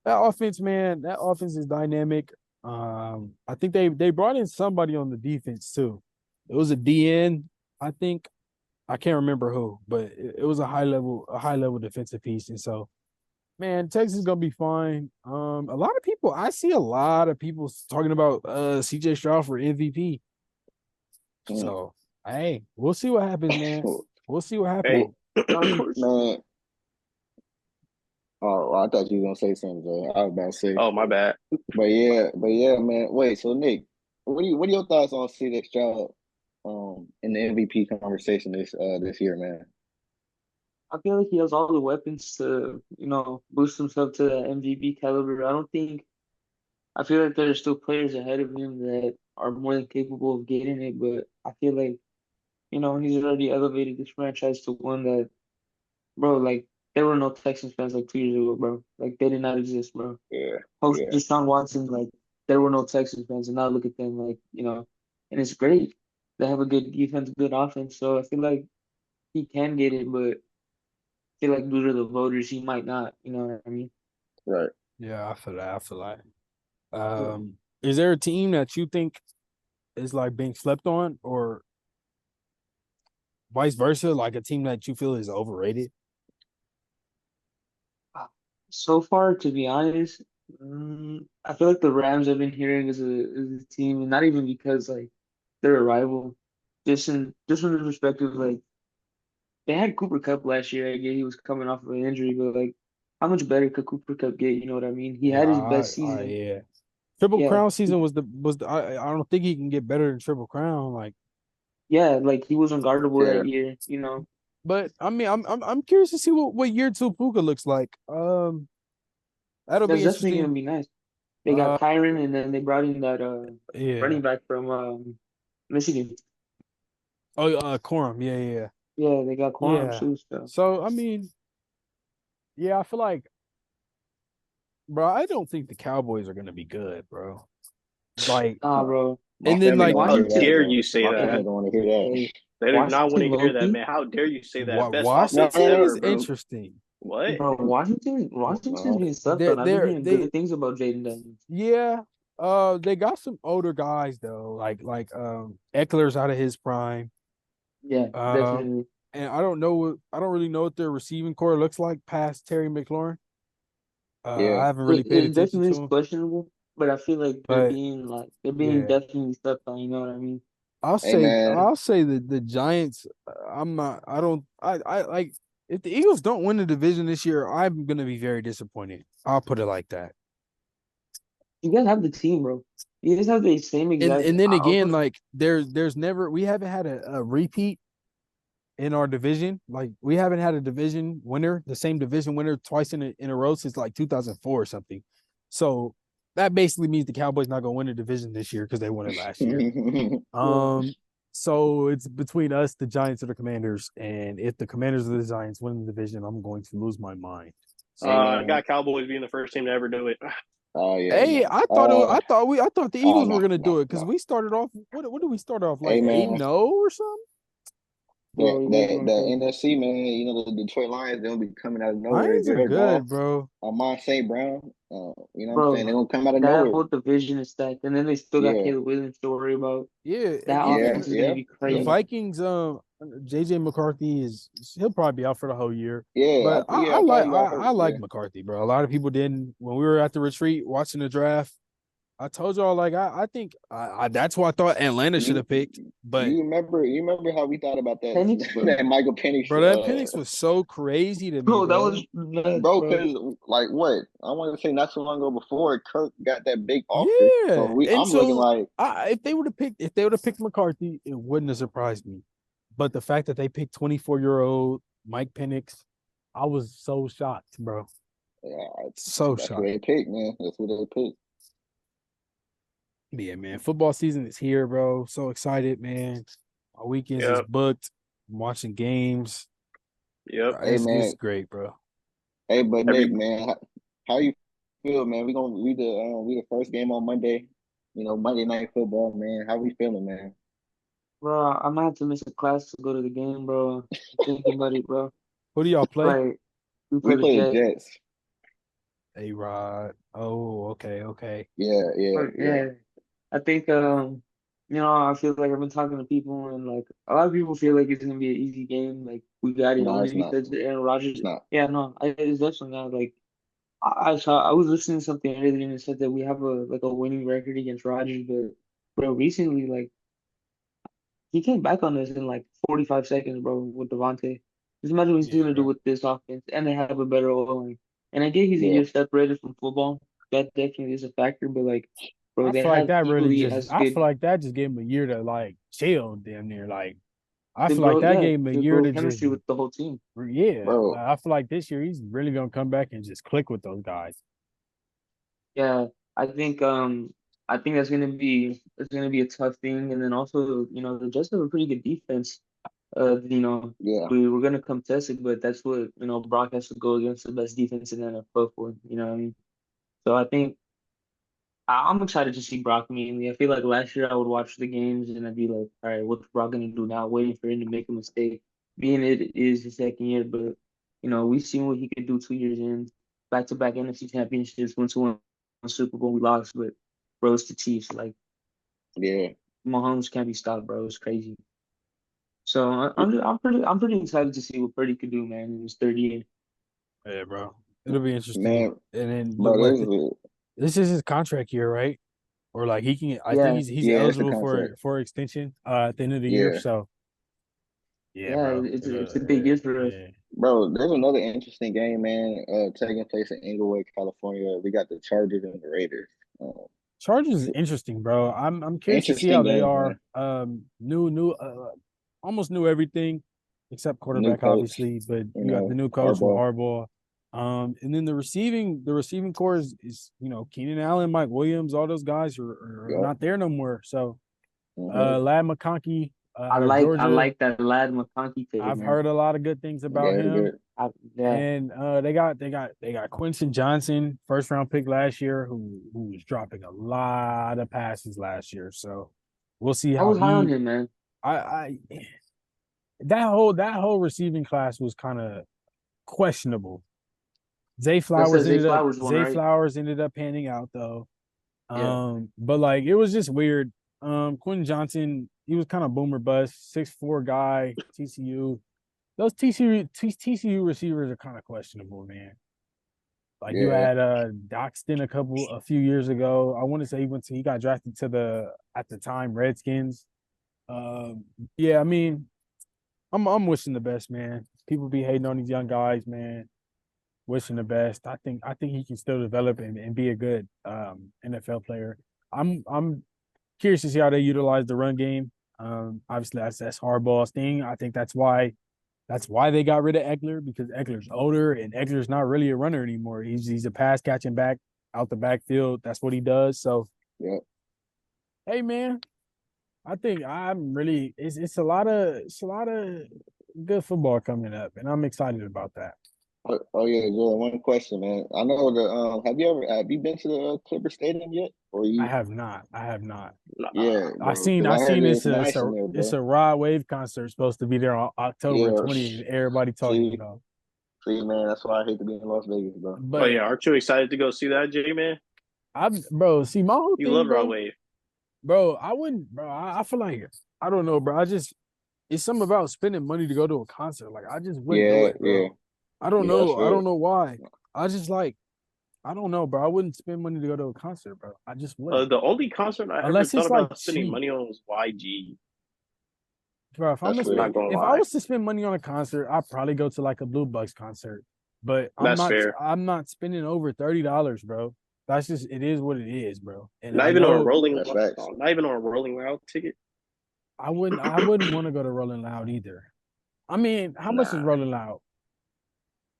[SPEAKER 1] that offense, man, that offense is dynamic. I think they brought in somebody on the defense too. It was a DN, I think. I can't remember who, but it was a high level defensive piece. And so, man, Texas is gonna be fine. A lot of people, I see a lot of people talking about CJ Stroud for MVP.
[SPEAKER 2] Mm.
[SPEAKER 1] So, hey, we'll see what happens, man. We'll see what happens.
[SPEAKER 3] Hey, of course.
[SPEAKER 2] Man. Oh, I thought you were gonna say something, Joe. I was about to say.
[SPEAKER 3] Oh, my bad.
[SPEAKER 2] But yeah, man. Wait, so Nick, what are your thoughts on CJ Stroud in the MVP conversation this year, man?
[SPEAKER 4] I feel like he has all the weapons to, boost himself to the MVP caliber. I feel like there's still players ahead of him that are more than capable of getting it, but I feel like, he's already elevated this franchise to one that, bro, like there were no Texans fans like 2 years ago, bro. Like they did not exist, bro.
[SPEAKER 2] Yeah,
[SPEAKER 4] Post
[SPEAKER 2] yeah,
[SPEAKER 4] Deshaun Watson, like there were no Texans fans, and now look at them, like, and it's great. They have a good defense, good offense, so I feel like he can get it, but I feel like due to the voters, he might not. You know what I mean?
[SPEAKER 2] right.
[SPEAKER 1] Yeah, I feel that. I feel like.
[SPEAKER 4] Yeah.
[SPEAKER 1] Is there a team that you think is like being slept on, or vice versa, like a team that you feel is overrated?
[SPEAKER 4] So far, to be honest, I feel like the Rams I've been hearing is a team, and not even because like they're a rival, just from the perspective like they had Cooper Cup last year. I get he was coming off of an injury, but like how much better could Cooper Cup get? You know what I mean? He
[SPEAKER 1] Yeah,
[SPEAKER 4] had his best season.
[SPEAKER 1] yeah. Triple
[SPEAKER 4] Yeah,
[SPEAKER 1] Crown season was the I don't think he can get better than Triple Crown. Like,
[SPEAKER 4] yeah, like he was unguardable
[SPEAKER 2] Yeah,
[SPEAKER 4] that year.
[SPEAKER 1] but I mean, I'm curious to see what year two Puka looks like. That'll
[SPEAKER 4] That's
[SPEAKER 1] be
[SPEAKER 4] definitely gonna
[SPEAKER 1] interesting.
[SPEAKER 4] be nice. They got
[SPEAKER 1] Uh,
[SPEAKER 4] Kyron, and then they brought in that
[SPEAKER 1] yeah.
[SPEAKER 4] running back from Michigan.
[SPEAKER 1] Oh, Corum. Yeah, yeah,
[SPEAKER 4] Yeah, they got Quorum
[SPEAKER 1] yeah.
[SPEAKER 4] too. So
[SPEAKER 1] So I mean, yeah, I feel like, bro, I don't think the Cowboys are gonna be good, bro. Like,
[SPEAKER 4] nah, bro.
[SPEAKER 2] my
[SPEAKER 1] and then
[SPEAKER 2] family
[SPEAKER 1] like,
[SPEAKER 2] don't want to hear
[SPEAKER 3] How
[SPEAKER 2] that,
[SPEAKER 4] Washington,
[SPEAKER 3] dare
[SPEAKER 2] though.
[SPEAKER 3] you say
[SPEAKER 2] My
[SPEAKER 3] that?
[SPEAKER 2] family
[SPEAKER 4] hey,
[SPEAKER 2] don't want to hear that.
[SPEAKER 4] hey,
[SPEAKER 3] They do not want
[SPEAKER 4] Washington
[SPEAKER 3] to hear that,
[SPEAKER 4] Loki,
[SPEAKER 3] man. How dare you say that? Best offense
[SPEAKER 2] No, no,
[SPEAKER 1] Washington
[SPEAKER 2] no,
[SPEAKER 1] is
[SPEAKER 3] ever, bro.
[SPEAKER 1] interesting.
[SPEAKER 3] What?
[SPEAKER 4] bro. Washington's
[SPEAKER 2] no.
[SPEAKER 4] being slept
[SPEAKER 1] They're
[SPEAKER 4] on. I've been
[SPEAKER 1] they're
[SPEAKER 4] hearing
[SPEAKER 1] they
[SPEAKER 4] good things about Jaden Daniels.
[SPEAKER 1] Yeah. They got some older guys though, like Eckler's out of his prime.
[SPEAKER 4] Yeah,
[SPEAKER 1] Um,
[SPEAKER 4] definitely.
[SPEAKER 1] and I don't really know what their receiving core looks like past Terry McLaurin.
[SPEAKER 2] Yeah,
[SPEAKER 1] I haven't really paid
[SPEAKER 4] It
[SPEAKER 1] attention
[SPEAKER 4] definitely
[SPEAKER 1] to
[SPEAKER 4] is
[SPEAKER 1] him,
[SPEAKER 4] questionable, but I feel like
[SPEAKER 1] but
[SPEAKER 4] they're being
[SPEAKER 1] yeah,
[SPEAKER 4] definitely slept on. You know what I mean?
[SPEAKER 2] hey man.
[SPEAKER 1] I'll say that the Giants. I'm not. I don't. I like if the Eagles don't win the division this year, I'm gonna be very disappointed. I'll put it like that.
[SPEAKER 4] You guys have the team, bro. You guys have the same exact.
[SPEAKER 1] And then
[SPEAKER 4] I'll
[SPEAKER 1] again,
[SPEAKER 4] put
[SPEAKER 1] like there's never we haven't had a repeat in our division. Like we haven't had a division winner, the same division winner twice in a row since like 2004 or something. So that basically means the Cowboys not gonna win the division this year because they won it last year.
[SPEAKER 4] Yeah.
[SPEAKER 1] So it's between us, the Giants, or the Commanders. And if the Commanders or the Giants win the division, I'm going to lose my mind.
[SPEAKER 2] Hey
[SPEAKER 3] I
[SPEAKER 2] man.
[SPEAKER 3] got Cowboys being the first team to ever do it.
[SPEAKER 2] Oh yeah,
[SPEAKER 1] Hey,
[SPEAKER 2] no.
[SPEAKER 1] I thought the Eagles were
[SPEAKER 2] No,
[SPEAKER 1] gonna
[SPEAKER 2] no,
[SPEAKER 1] do it because
[SPEAKER 2] no.
[SPEAKER 1] we started off. What did we start off like
[SPEAKER 2] Hey
[SPEAKER 1] eight
[SPEAKER 2] man,
[SPEAKER 1] and 0 or something?
[SPEAKER 2] that
[SPEAKER 4] Bro, you guys
[SPEAKER 2] that
[SPEAKER 4] going
[SPEAKER 2] the
[SPEAKER 4] crazy.
[SPEAKER 2] NFC man, you know the Detroit Lions, they'll be coming out of nowhere.
[SPEAKER 1] Lions are
[SPEAKER 2] Jared
[SPEAKER 1] good,
[SPEAKER 2] Goff,
[SPEAKER 1] bro.
[SPEAKER 2] Amon St. Brown, you know what I'm saying? They're
[SPEAKER 4] Bro,
[SPEAKER 2] gonna come out of
[SPEAKER 4] that
[SPEAKER 2] nowhere.
[SPEAKER 4] whole division is stacked, and then they still got
[SPEAKER 2] Yeah,
[SPEAKER 4] Caleb Williams to worry about.
[SPEAKER 1] Yeah, and
[SPEAKER 4] That
[SPEAKER 2] yeah,
[SPEAKER 4] offense
[SPEAKER 1] even
[SPEAKER 4] is gonna
[SPEAKER 2] yeah,
[SPEAKER 4] be
[SPEAKER 1] the
[SPEAKER 2] yeah.
[SPEAKER 4] crazy.
[SPEAKER 1] Vikings, JJ McCarthy is he'll probably be out for the whole year.
[SPEAKER 2] Yeah,
[SPEAKER 1] But
[SPEAKER 2] yeah, I thought he got hurt.
[SPEAKER 1] I like
[SPEAKER 2] Yeah.
[SPEAKER 1] McCarthy, bro. A lot of people didn't when we were at the retreat watching the draft. I told y'all like I think that's who I thought Atlanta should
[SPEAKER 2] You
[SPEAKER 1] have picked. But
[SPEAKER 2] you remember how we thought about that
[SPEAKER 4] Penix, bro.
[SPEAKER 2] that Michael Penix
[SPEAKER 1] bro, that Penix was so crazy to me,
[SPEAKER 4] Bro, that was
[SPEAKER 1] bro.
[SPEAKER 4] nuts,
[SPEAKER 2] bro,
[SPEAKER 4] bro.
[SPEAKER 2] because like what I want to say not so long ago before Kirk got that big offer. So
[SPEAKER 1] Yeah, and
[SPEAKER 2] I'm looking
[SPEAKER 1] so
[SPEAKER 2] like
[SPEAKER 1] if they would have picked McCarthy, it wouldn't have surprised me. But the fact that they picked 24-year-old Mike Penix, I was so shocked, bro.
[SPEAKER 2] yeah,
[SPEAKER 1] So
[SPEAKER 2] that's what
[SPEAKER 1] shocked.
[SPEAKER 2] they picked, man. That's what they picked.
[SPEAKER 1] Yeah, man. Football season is here, bro. So excited, man. My weekends is
[SPEAKER 3] Yep.
[SPEAKER 1] booked. I'm watching games.
[SPEAKER 3] Yep.
[SPEAKER 2] Hey
[SPEAKER 1] It's
[SPEAKER 2] man,
[SPEAKER 1] great, bro.
[SPEAKER 2] hey, but Nick,
[SPEAKER 3] Every
[SPEAKER 2] man, how you feel, man? We the first game on Monday. You know, Monday Night Football, man. How we feeling, man?
[SPEAKER 4] Bro, I might have to miss a class to go to the game, bro. I'm thinking about it, bro.
[SPEAKER 1] Who do y'all play?
[SPEAKER 4] Like, we
[SPEAKER 2] We
[SPEAKER 4] play the
[SPEAKER 2] play the
[SPEAKER 4] Jets.
[SPEAKER 2] Jets.
[SPEAKER 1] A-Rod. Oh, okay, okay.
[SPEAKER 2] Yeah, yeah,
[SPEAKER 4] But
[SPEAKER 2] yeah.
[SPEAKER 4] yeah, I think I feel like I've been talking to people and like a lot of people feel like it's gonna be an easy game. Like we got it
[SPEAKER 2] No,
[SPEAKER 4] only
[SPEAKER 2] it's not.
[SPEAKER 4] because Aaron Rodgers.
[SPEAKER 2] It's not.
[SPEAKER 4] Yeah, no, it's definitely not. Like I was listening to something earlier and it said that we have a winning record against Rodgers, but bro, recently like he came back on us in like 45 seconds, bro, with Devontae. Just imagine what he's
[SPEAKER 1] Yeah,
[SPEAKER 4] gonna do
[SPEAKER 1] bro.
[SPEAKER 4] with this offense, and they have a better O-line. And I get he's a
[SPEAKER 2] Yeah.
[SPEAKER 4] year separated from football. That definitely is a factor, but like, bro, they have equally as
[SPEAKER 1] I feel
[SPEAKER 4] good.
[SPEAKER 1] like that just gave him a year to like chill damn near. Like I
[SPEAKER 4] To
[SPEAKER 1] feel like
[SPEAKER 4] grow,
[SPEAKER 1] that
[SPEAKER 4] yeah,
[SPEAKER 1] gave him a
[SPEAKER 4] to
[SPEAKER 1] year
[SPEAKER 4] grow
[SPEAKER 1] to just
[SPEAKER 4] chemistry with the whole team.
[SPEAKER 1] yeah.
[SPEAKER 2] Bro,
[SPEAKER 1] Like, I feel like this year he's really gonna come back and just click with those guys.
[SPEAKER 4] Yeah, I think I think that's gonna be a tough thing. And then also, the Jets have a pretty good defense.
[SPEAKER 2] yeah,
[SPEAKER 4] We're gonna come test it, but that's what Brock has to go against the best defense in the NFL for. You know what I mean? So I think I'm excited to see Brock mainly. I feel like last year I would watch the games and I'd be like, all right, what's Brock gonna do now? Waiting for him to make a mistake. Being it is his second year, but we've seen what he could do 2 years in, back-to-back NFC championships, went to one Super Bowl, we lost, but bro, it's the Chiefs. Like
[SPEAKER 2] yeah.
[SPEAKER 4] Mahomes can't be stopped, bro. It's crazy. So I'm pretty excited to see what Purdy could do, man, in his third year.
[SPEAKER 1] Yeah, bro. It'll be interesting.
[SPEAKER 2] Man,
[SPEAKER 1] And then look
[SPEAKER 2] bro,
[SPEAKER 1] what
[SPEAKER 2] this is
[SPEAKER 1] this is his contract year, right? Or like he can I think
[SPEAKER 4] Yeah,
[SPEAKER 1] he's
[SPEAKER 2] yeah, it's a
[SPEAKER 1] eligible
[SPEAKER 2] contract.
[SPEAKER 1] for extension at the end of the year.
[SPEAKER 2] Yeah.
[SPEAKER 1] So yeah,
[SPEAKER 4] yeah,
[SPEAKER 1] bro.
[SPEAKER 4] it's a big year for us.
[SPEAKER 1] Yeah.
[SPEAKER 2] Bro, there's another interesting game, man, taking place in Inglewood, California. We got the Chargers and the Raiders.
[SPEAKER 1] Chargers is interesting, bro. I'm curious to see how
[SPEAKER 2] Interesting
[SPEAKER 1] they
[SPEAKER 2] game,
[SPEAKER 1] are.
[SPEAKER 2] man.
[SPEAKER 1] New almost knew everything except
[SPEAKER 2] New
[SPEAKER 1] quarterback,
[SPEAKER 2] coach,
[SPEAKER 1] obviously. But you got the new coach with
[SPEAKER 2] Harbaugh.
[SPEAKER 1] Harbaugh. And then the receiving core is Keenan Allen, Mike Williams, all those guys are
[SPEAKER 2] Yep.
[SPEAKER 1] not there no more. So
[SPEAKER 2] Hmm.
[SPEAKER 1] Lad McConkey
[SPEAKER 4] I
[SPEAKER 1] out of
[SPEAKER 4] like I
[SPEAKER 1] Georgia,
[SPEAKER 4] like that Lad McConkey pick,
[SPEAKER 1] I've
[SPEAKER 4] man.
[SPEAKER 1] heard a lot of good things about
[SPEAKER 2] Very
[SPEAKER 1] him.
[SPEAKER 2] good.
[SPEAKER 4] Yeah,
[SPEAKER 1] And they got Quinton Johnson, first round pick last year, who was dropping a lot of passes last year. So we'll see
[SPEAKER 4] I
[SPEAKER 1] how
[SPEAKER 4] was high on
[SPEAKER 1] he
[SPEAKER 4] him, man.
[SPEAKER 1] I that whole receiving class was kind of questionable. Zay
[SPEAKER 4] That's
[SPEAKER 1] Flowers
[SPEAKER 4] a Zay
[SPEAKER 1] ended up
[SPEAKER 4] Flowers one,
[SPEAKER 1] Zay
[SPEAKER 4] right?
[SPEAKER 1] Flowers ended up panning out though.
[SPEAKER 4] Yeah.
[SPEAKER 1] But like it was just weird. Quentin Johnson, he was kind of boomer bust, 6'4" guy, TCU. Those TCU receivers are kind of questionable, man. Like you
[SPEAKER 2] Yeah.
[SPEAKER 1] had Doxton a few years ago. I want to say he got drafted to the at the time Redskins. Um, yeah, I mean, I'm wishing the best, man. People be hating on these young guys, man. Wishing the best. I think he can still develop and be a good NFL player. I'm curious to see how they utilize the run game. Obviously that's Harbaugh's thing. I think that's why they got rid of Eckler because Eckler's older and Eckler's not really a runner anymore. He's a pass catching back. out the backfield. That's what he does. So,
[SPEAKER 2] Yeah.
[SPEAKER 1] hey, man, I think I'm really it's a lot of good football coming up, and I'm excited about that.
[SPEAKER 2] Oh yeah, Jordan. One question, man. I know the have you been to the Clipper Stadium yet? Or
[SPEAKER 1] I
[SPEAKER 2] you?
[SPEAKER 1] have not. I have not.
[SPEAKER 2] Yeah,
[SPEAKER 1] I
[SPEAKER 2] bro.
[SPEAKER 1] seen
[SPEAKER 2] Because
[SPEAKER 1] I
[SPEAKER 2] I heard
[SPEAKER 1] seen
[SPEAKER 2] it's nice in there,
[SPEAKER 1] it's
[SPEAKER 2] bro.
[SPEAKER 1] a Rod Wave concert supposed to be there on October
[SPEAKER 2] Yeah.
[SPEAKER 1] 20th, and everybody talking
[SPEAKER 2] See,
[SPEAKER 1] about.
[SPEAKER 2] see, man. That's why I hate to be in Las Vegas, bro.
[SPEAKER 3] Oh
[SPEAKER 1] But
[SPEAKER 3] yeah, aren't you excited to go see that, J man?
[SPEAKER 1] bro, see my whole
[SPEAKER 3] You
[SPEAKER 1] thing,
[SPEAKER 3] love Rod
[SPEAKER 1] bro.
[SPEAKER 3] Wave.
[SPEAKER 1] Bro, I wouldn't, bro. I feel like I don't know, bro. It's something about spending money to go to a concert. Like I just wouldn't do
[SPEAKER 2] Yeah,
[SPEAKER 1] it,
[SPEAKER 2] yeah,
[SPEAKER 1] bro. I don't
[SPEAKER 2] yeah. That's
[SPEAKER 1] know. I
[SPEAKER 2] fair.
[SPEAKER 1] don't know why. I just like I don't know, bro. I wouldn't spend money to go to a concert, bro. I just wouldn't.
[SPEAKER 3] The only concert I ever
[SPEAKER 1] Unless
[SPEAKER 3] thought
[SPEAKER 1] it's like
[SPEAKER 3] about spending
[SPEAKER 1] cheap.
[SPEAKER 3] money on was YG.
[SPEAKER 1] Bro, if I'm
[SPEAKER 2] That's
[SPEAKER 1] gonna
[SPEAKER 2] fair.
[SPEAKER 3] Not
[SPEAKER 1] spend
[SPEAKER 3] gonna
[SPEAKER 1] if I
[SPEAKER 3] lie,
[SPEAKER 1] was to spend money on a concert, I'd probably go to like a Blue Bucks concert. But
[SPEAKER 3] that's fair.
[SPEAKER 1] I'm not spending over $30, bro. That's just it is what it is, bro. And
[SPEAKER 3] Not
[SPEAKER 1] I
[SPEAKER 3] even on a
[SPEAKER 1] know
[SPEAKER 3] Rolling,
[SPEAKER 2] That's facts.
[SPEAKER 3] not even on a Rolling Loud ticket.
[SPEAKER 1] I wouldn't want to go to Rolling Loud either. I mean, how much is
[SPEAKER 3] Nah,
[SPEAKER 1] Rolling Loud?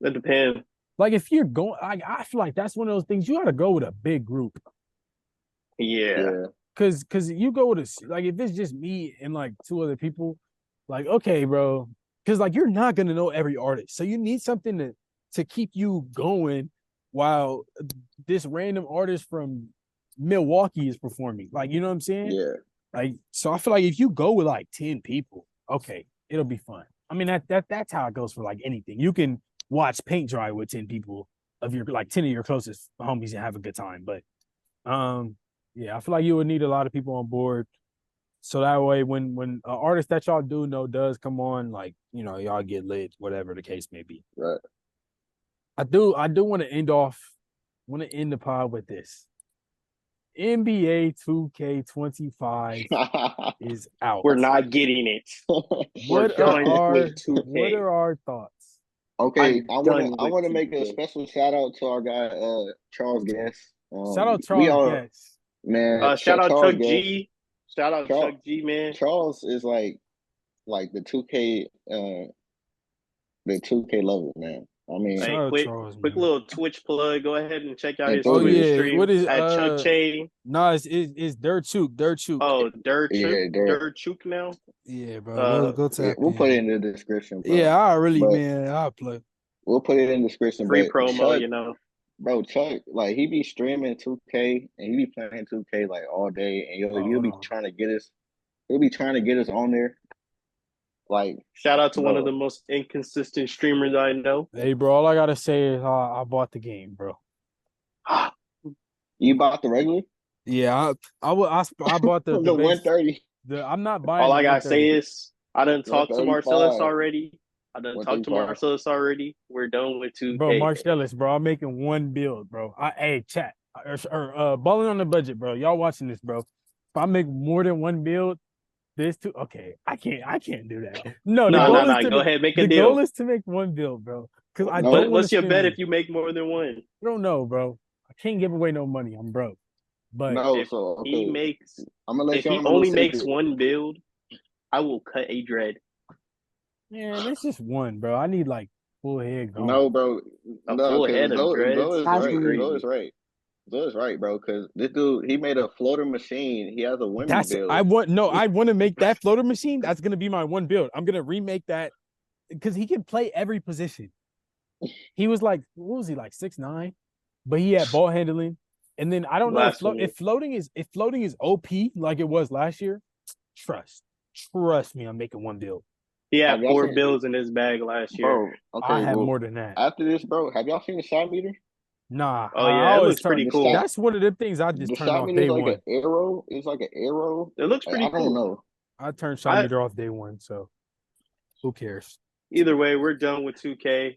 [SPEAKER 3] that depends.
[SPEAKER 1] Like if you're going, I feel like that's one of those things you got to go with a big group.
[SPEAKER 3] Yeah,
[SPEAKER 2] Yeah,
[SPEAKER 1] Cause you go with like if it's just me and like two other people, like okay, bro. Cause like you're not gonna know every artist, so you need something to keep you going while this random artist from Milwaukee is performing. Like you know what I'm saying?
[SPEAKER 2] yeah.
[SPEAKER 1] Like so, I feel like if you go with like 10 people, okay, it'll be fun. I mean that's how it goes for like anything. You can watch paint dry with 10 people of your like 10 of your closest homies and have a good time, but um, yeah, I feel like you would need a lot of people on board. So that way, when an artist that y'all do know does come on, like y'all get lit, whatever the case may be.
[SPEAKER 2] Right.
[SPEAKER 1] I do want to want to end the pod with this. NBA 2K25 is out.
[SPEAKER 3] we're not getting it. We're
[SPEAKER 1] What are
[SPEAKER 3] done
[SPEAKER 1] our
[SPEAKER 3] with
[SPEAKER 1] what
[SPEAKER 3] 2K.
[SPEAKER 1] are our thoughts?
[SPEAKER 2] Okay,
[SPEAKER 3] I'm
[SPEAKER 2] I wanna
[SPEAKER 3] done
[SPEAKER 2] I
[SPEAKER 3] with
[SPEAKER 2] wanna make a
[SPEAKER 3] 2K.
[SPEAKER 2] special shout out to our guy Charles Guest.
[SPEAKER 1] Shout out
[SPEAKER 2] We
[SPEAKER 1] Charles
[SPEAKER 2] all
[SPEAKER 1] Guest.
[SPEAKER 2] man,
[SPEAKER 3] Shout out
[SPEAKER 2] Charles
[SPEAKER 3] Chuck
[SPEAKER 2] Guest.
[SPEAKER 3] G. Shout out
[SPEAKER 2] Charles
[SPEAKER 3] Chuck G, man.
[SPEAKER 2] Charles is like the 2K lover, man. I mean,
[SPEAKER 3] Hey,
[SPEAKER 1] Shout out
[SPEAKER 3] quick,
[SPEAKER 1] Charles,
[SPEAKER 3] quick
[SPEAKER 1] man.
[SPEAKER 3] little Twitch plug. Go ahead and check out
[SPEAKER 2] and
[SPEAKER 3] his
[SPEAKER 1] Oh
[SPEAKER 3] Twitch
[SPEAKER 2] Three.
[SPEAKER 1] yeah, what
[SPEAKER 3] stream
[SPEAKER 1] is
[SPEAKER 3] at Chuck Chain.
[SPEAKER 1] no, it's Dirt Chook, Dirt Chook.
[SPEAKER 3] Oh,
[SPEAKER 2] Yeah,
[SPEAKER 3] Dirt Chook now.
[SPEAKER 1] Yeah, bro.
[SPEAKER 3] Uh,
[SPEAKER 1] Go
[SPEAKER 2] yeah,
[SPEAKER 1] tap
[SPEAKER 2] we'll put it
[SPEAKER 1] in.
[SPEAKER 2] in the description,
[SPEAKER 1] Yeah,
[SPEAKER 2] bro.
[SPEAKER 1] I really,
[SPEAKER 2] But
[SPEAKER 1] man, I'll play.
[SPEAKER 2] we'll put it in the description.
[SPEAKER 3] free
[SPEAKER 2] But
[SPEAKER 3] promo,
[SPEAKER 2] Chuck,
[SPEAKER 3] you know.
[SPEAKER 2] bro, Chuck, like he be streaming 2K and he be playing 2K like all day, and
[SPEAKER 1] Oh,
[SPEAKER 2] he'll
[SPEAKER 1] hold
[SPEAKER 2] be
[SPEAKER 1] on.
[SPEAKER 2] trying to get us. He'll be trying to get us on there, like,
[SPEAKER 3] Shout out to one of
[SPEAKER 2] bro.
[SPEAKER 3] the most inconsistent streamers I know.
[SPEAKER 1] Hey, bro, all I gotta say is I bought the game, bro.
[SPEAKER 2] You bought the regular,
[SPEAKER 1] Yeah, I bought the
[SPEAKER 2] the
[SPEAKER 1] base.
[SPEAKER 2] 130,
[SPEAKER 1] I'm not buying
[SPEAKER 3] All
[SPEAKER 1] the
[SPEAKER 3] I gotta say
[SPEAKER 1] 130.
[SPEAKER 3] is I done talked to Marcellus
[SPEAKER 2] 135,
[SPEAKER 3] already. I done talked to
[SPEAKER 2] 135.
[SPEAKER 3] Marcellus already. We're done with
[SPEAKER 1] Bro,
[SPEAKER 3] 2K.
[SPEAKER 1] Marcellus, bro, I'm making one build, bro. Hey, chat balling on the budget, bro. Y'all watching this, bro? If I make more than one build, this too. Okay, I can't do that. No,
[SPEAKER 3] Nah,
[SPEAKER 2] No,
[SPEAKER 3] Go ahead, make a
[SPEAKER 1] the
[SPEAKER 3] deal.
[SPEAKER 1] goal is to make one build, bro. Because I
[SPEAKER 2] no.
[SPEAKER 1] don't want to
[SPEAKER 3] What's your
[SPEAKER 1] spend
[SPEAKER 3] bet
[SPEAKER 1] money.
[SPEAKER 3] if you make more than one?
[SPEAKER 1] I don't know, bro. I can't give away no money. I'm broke. But
[SPEAKER 2] No,
[SPEAKER 3] If
[SPEAKER 2] so
[SPEAKER 3] he
[SPEAKER 2] okay,
[SPEAKER 3] makes,
[SPEAKER 2] I'm gonna let
[SPEAKER 3] if
[SPEAKER 2] y'all
[SPEAKER 3] he
[SPEAKER 2] know a little
[SPEAKER 3] only makes
[SPEAKER 2] secret.
[SPEAKER 3] one build, I will cut a dread.
[SPEAKER 1] man, it's just one, bro. I need like full head
[SPEAKER 2] No,
[SPEAKER 1] gone.
[SPEAKER 2] bro,
[SPEAKER 3] A
[SPEAKER 2] no,
[SPEAKER 3] full
[SPEAKER 2] because
[SPEAKER 3] head of
[SPEAKER 2] Zo
[SPEAKER 3] dreads.
[SPEAKER 2] is
[SPEAKER 3] That's
[SPEAKER 2] right.
[SPEAKER 4] Casually,
[SPEAKER 2] Zo is
[SPEAKER 3] crazy.
[SPEAKER 2] right. Zo is right, bro. Because this dude, he made a floater machine. He has a women's
[SPEAKER 1] That's I
[SPEAKER 2] build.
[SPEAKER 1] want no, I want to make that floater machine. That's gonna be my one build. I'm gonna remake that because he can play every position. He was like, what was he like 6'9", but he had ball handling. And then I don't know
[SPEAKER 3] Blasphemy.
[SPEAKER 1] if floating is OP like it was last year. Trust, trust me, I'm making one build.
[SPEAKER 3] He
[SPEAKER 2] Have
[SPEAKER 3] had
[SPEAKER 2] y'all
[SPEAKER 3] four
[SPEAKER 2] seen,
[SPEAKER 3] bills in his bag last year.
[SPEAKER 2] bro?
[SPEAKER 1] I
[SPEAKER 2] Okay,
[SPEAKER 1] have
[SPEAKER 2] well,
[SPEAKER 1] more than that.
[SPEAKER 2] after this, bro, have y'all seen the shot meter?
[SPEAKER 1] Nah,
[SPEAKER 3] Oh
[SPEAKER 1] I
[SPEAKER 3] yeah, it
[SPEAKER 1] always
[SPEAKER 3] looks
[SPEAKER 1] turn.
[SPEAKER 3] pretty
[SPEAKER 2] The
[SPEAKER 3] cool.
[SPEAKER 2] shot,
[SPEAKER 1] That's one of the things I just
[SPEAKER 2] the
[SPEAKER 1] turn
[SPEAKER 2] shot
[SPEAKER 1] off
[SPEAKER 2] meter is
[SPEAKER 1] day
[SPEAKER 2] like an
[SPEAKER 1] one.
[SPEAKER 2] arrow. It's like an arrow.
[SPEAKER 3] It looks
[SPEAKER 2] Like,
[SPEAKER 3] pretty
[SPEAKER 2] I don't
[SPEAKER 3] cool.
[SPEAKER 2] know.
[SPEAKER 1] I turn shot
[SPEAKER 3] I
[SPEAKER 1] meter off day one, so who cares?
[SPEAKER 3] Either way, we're done with 2K.